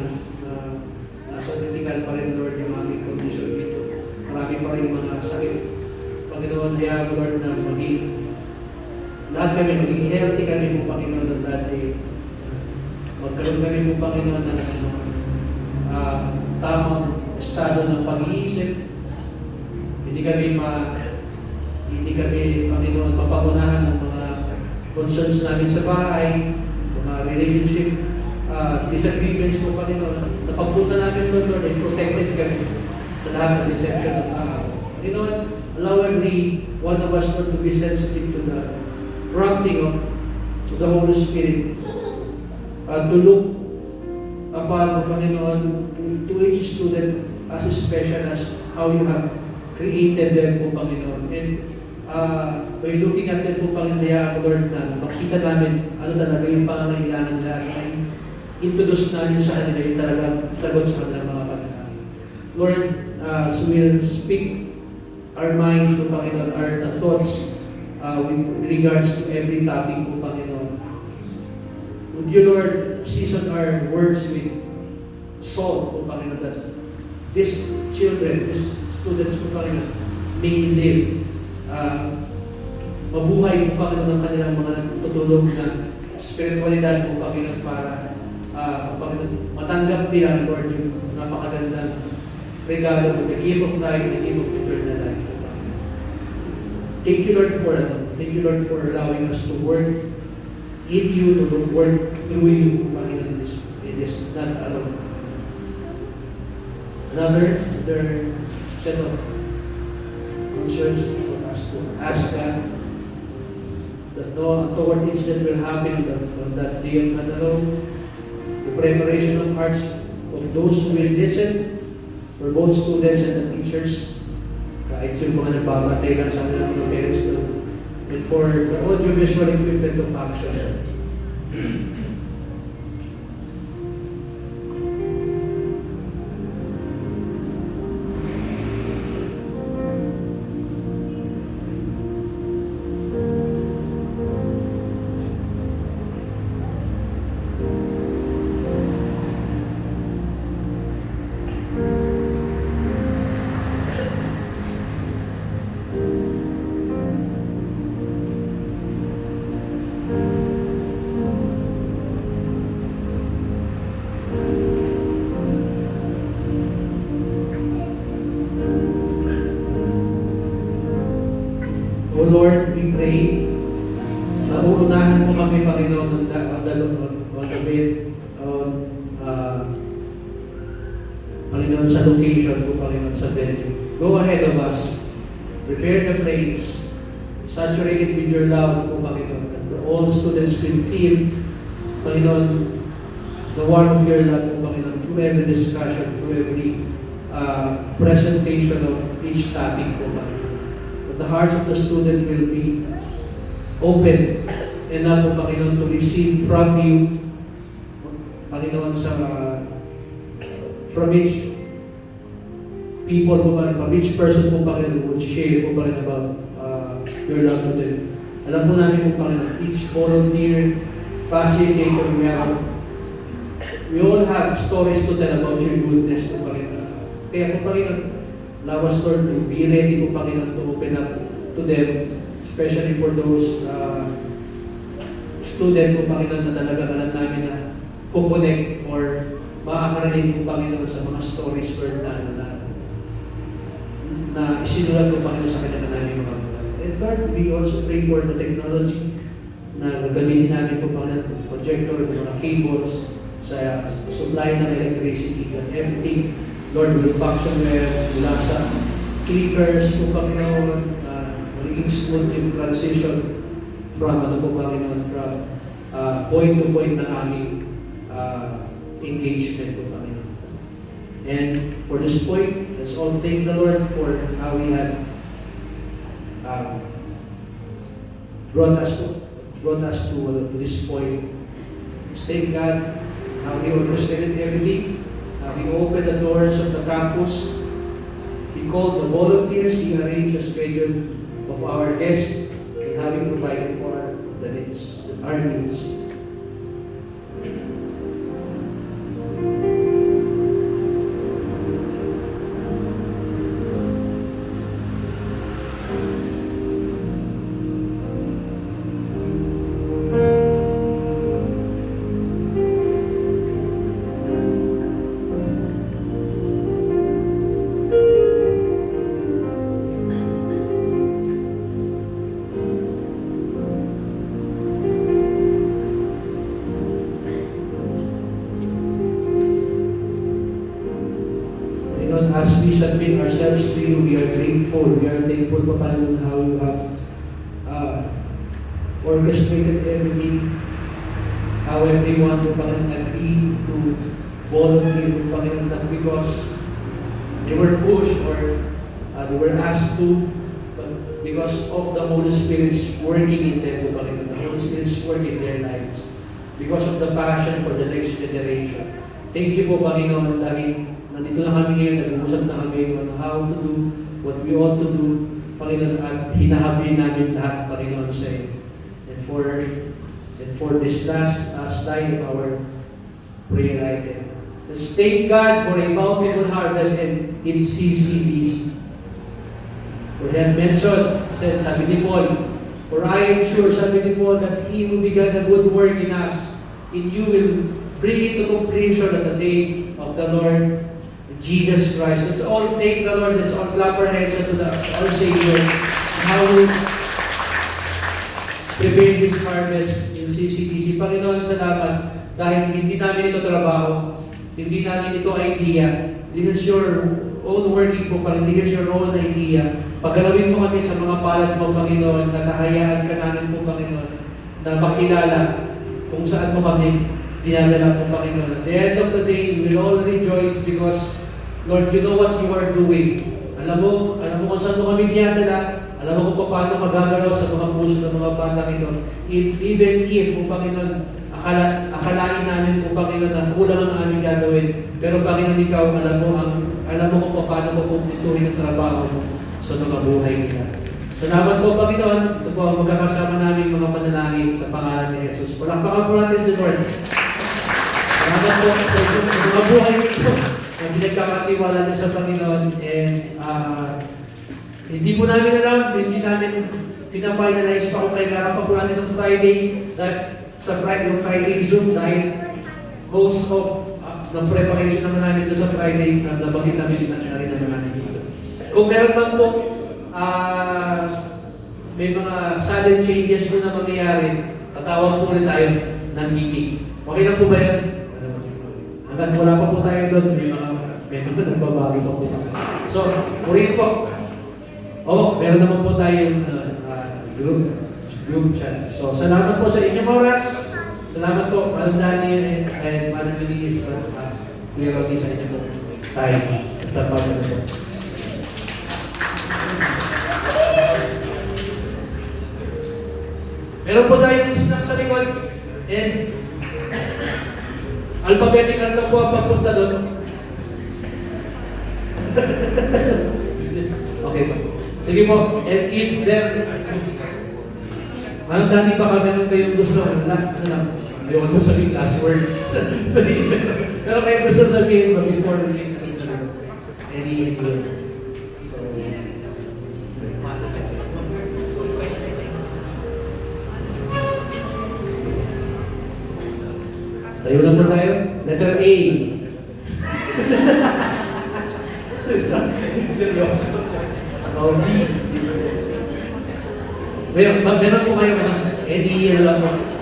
nasa critical pa rin, Lord, yung aming condition dito. Marami pa rin mga sakit. Panginoon, hayaan mo, Lord, na lahat kami, maging healthy kami po, Panginoon, ng dati. Magkaroon kami po, Panginoon, ng tamang estado ng pag-iisip. Hindi kami, Panginoon, mapagunahan ng mga concerns namin sa bahay, mga relationship disagreements po, Panginoon. Napagpunta namin doon, Lord, and protected kami sa lahat ng deception ng tao. Panginoon, allow every one of us, Lord, to be sensitive to the prompting of the Holy Spirit, to look upon, Panginoon, to each student as special as how you have created them po, Panginoon. And by looking at them po, Panginoon, hayaan mo, Lord, na makita namin ano talaga yung pangangailangan nila at introduce namin sa kanila yung talagang sagot sa kanilang mga panalangin. Lord, so we'll speak our minds po, Panginoon, our thoughts with regards to every topic po, Panginoon. Would you, Lord, season our words with salt po, Panginoon, that these children, these students po, Panginoon, may live. Mabuhay po, Panginoon, ng kanilang mga tutulog na spiritualidad po, Panginoon, para Panginoon, matanggap nila, Lord, yung napakagandang regalo mo, the gift of life, the gift of eternal life. Thank you, Lord, for allowing us to work in you, to work through you, Panginoon, in this not alone. Another set of concerns for us to ask God that no untoward incident will happen on that day of not alone. The preparation of hearts of those who will listen, for both students and the teachers, kahit yung mga nagbabatay lang sa kanilang mga parents doon, and for the audiovisual equipment of action. O Lord, we pray na uunahan mo kami, Panginoon, Panginoon, sa location po, Panginoon, sa venue. Go ahead of us. Prepare the place. Saturate it with your love po, Panginoon. That all students will feel, Panginoon, the one of your love po, Panginoon, through every discussion, through every presentation of each topic po, Panginoon. That the hearts of the student will be open enough po, Panginoon, to receive from you, Panginoon, from each people po, from each person po, Panginoon, who would share po, Panginoon, about your love to them. Alam po namin po, Panginoon, each volunteer, facilitator, we all have stories to tell about your goodness po, Panginoon. Kaya po, Panginoon, allow us, Lord, to be ready po, Panginoon, to open up to them, especially for those student po, Panginoon, na talagang alam namin na kukonect or makakarinig po, Panginoon, sa mga stories, Lord, na isinulat po, Panginoon, sa kanya namin mga buhay. And Lord, we also pray for the technology na gagamitin namin po, Panginoon, projector, mga cables, sa supply ng electricity, and everything, Lord, will function well, mula sa clickers po, Panginoon, magiging smooth yung transition from, Panginoon, from point to point ng aming engagement po, Panginoon. And for this point, let's all thank the Lord for how He had brought us to this point. Let's thank God how He orchestrated everything, how He opened the doors of the campus. He called the volunteers, He arranged the schedule of our guests, and how He provided for the needs, our needs. As we submit ourselves to you, we are grateful. We are thankful, Panginoon, how you have orchestrated everything, how everyone, Panginoon, agreed to volunteer, Panginoon, not because they were pushed or they were asked to, but because of the Holy Spirit's working in them, Panginoon. The Holy Spirit's working in their lives. Because of the passion for the next generation. Thank you po, Panginoon, dahil nandito na kami ngayon, nag-uusap na kami on how to do what we ought to do, Panginoon, at hinahabi namin lahat, Panginoon, sa iyo. And for this last slide of our prayer item, let's thank God for a bountiful harvest in CCDC. For he had mentioned, sabi ni Paul, for I am sure, sabi ni Paul, that he who began a good work in us, in you will bring it to completion at the day of the Lord Jesus Christ. Let's all thank the Lord. Let's all clap our hands unto our Savior. How we prepare this harvest in CCTC. Panginoon, salamat dahil hindi namin ito trabaho, hindi namin ito idea. This is your own working po, Panginoon. This is your own idea. Paggalawin mo kami sa mga palad mo, Panginoon, na kahayaan ka namin po, Panginoon, na makilala kung saan mo kami dinadala po, Panginoon. At the end of the day, we will all rejoice because Lord, you know what you are doing. Alam mo kung saan mo kami dinadala, alam mo kung paano ka gagalaw sa mga puso ng mga bata ito. Even if, po Panginoon, akalain namin po Panginoon na kulang ang aming gagawin. Pero Panginoon, ikaw, alam mo kung paano ko kumpletuhin ang trabaho mo sa mga buhay nila. Salamat po Panginoon. Ito po ang magkakasama namin mga panalangin sa pangalan ni Jesus. Palakpakan po natin si Lord. Salamat po sa mga buhay nito na pinagkakatiwala din sa Panginoon, and hindi po namin alam, hindi namin fina-finalize pa kung kailangan pa po natin ng Friday, yung Friday Zoom, dahil most of ng preparation naman namin doon sa Friday, nabagit namin na rin naman namin dito. Kung meron man po may mga sudden changes po na mangyayari, tatawag po ulit tayo ng meeting. Okay lang po ba yan? Hanggang wala pa po tayo doon, may mga nagbabago pa po. So, ulit po. Meron naman po tayong group chat. So, salamat po sa inyong oras. Salamat po, Madam Dani and Madam Lilis, Kuya Rodney sa inyo po. Tayo, sa pagkakas po. Meron po tayong snack sa likod. And alphabetical na po ang pagpunta doon. Okay po. Sige po, and if there... Manong dati baka meron kayong gusto, ano lang, ayoko na sabihin last word. Pero kayo gusto sabihin ba before we any so, tayo lang po tayo. Letter A. Seryoso. O D. Meron po kayo any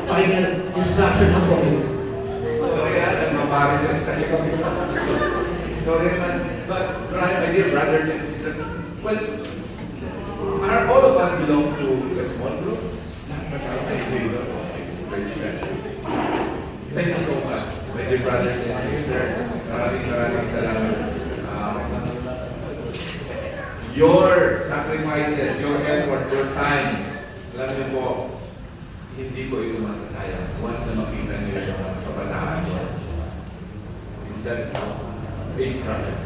pakinggan instruction lang po kayo. Sorry nagmamarites kasi kami sa... Sorry naman. But, my dear brothers and sisters, well, all of us belong to a small group. Thank you so much, my dear brothers and sisters. Maraming salamat. Your sacrifices, your effort, your time, alam niyo po, hindi ko ito masasayang once na makita niyo yung kabataan niyo. Instead of age bracket.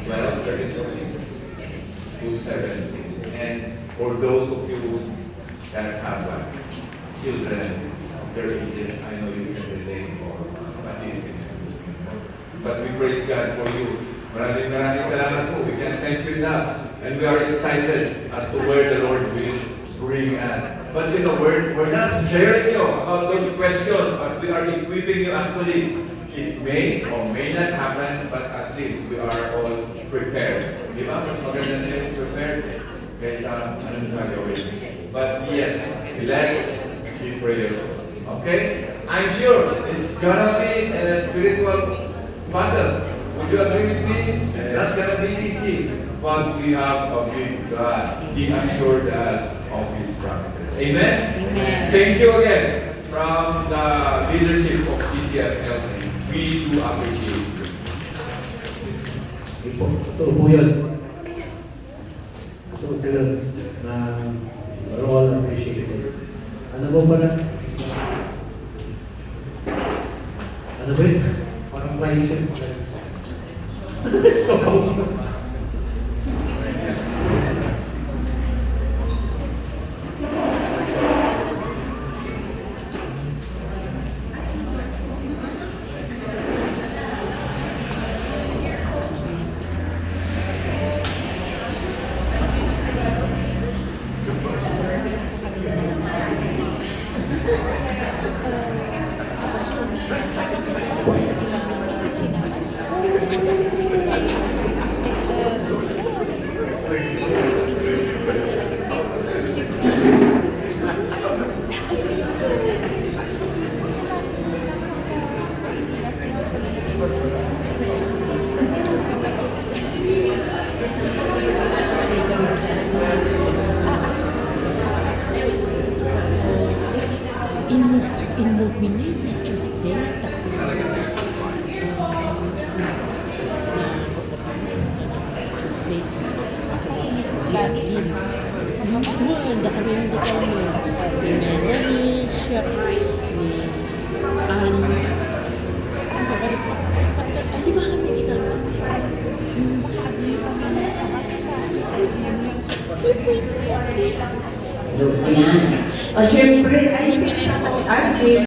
12, 13, 14, to 17. And for those of you that have children of their ages, I know you can relate for kapatid. But we praise God for you. Maraming salamat po. We can't thank you enough. And we are excited as to where the Lord will bring us. But you know, we're not scaring you about those questions, but we are equipping you actually. It may or may not happen, but at least we are all prepared. Di ba? Mas maganda na yung prepared kaysa anong gagawin. But yes, let's be prayerful. Okay? I'm sure it's gonna be a spiritual battle. Would you agree with me? It's not gonna be easy, but we have a big God. He assured us of His promises. Amen? Amen. Thank you again from the leadership of CCFL. We do appreciate you. Totoo po yun. Totoo po yun na we're all appreciated. Ano ba pala? Ano ba yun? Parang price yun. Ayan. O, syempre, I think some of us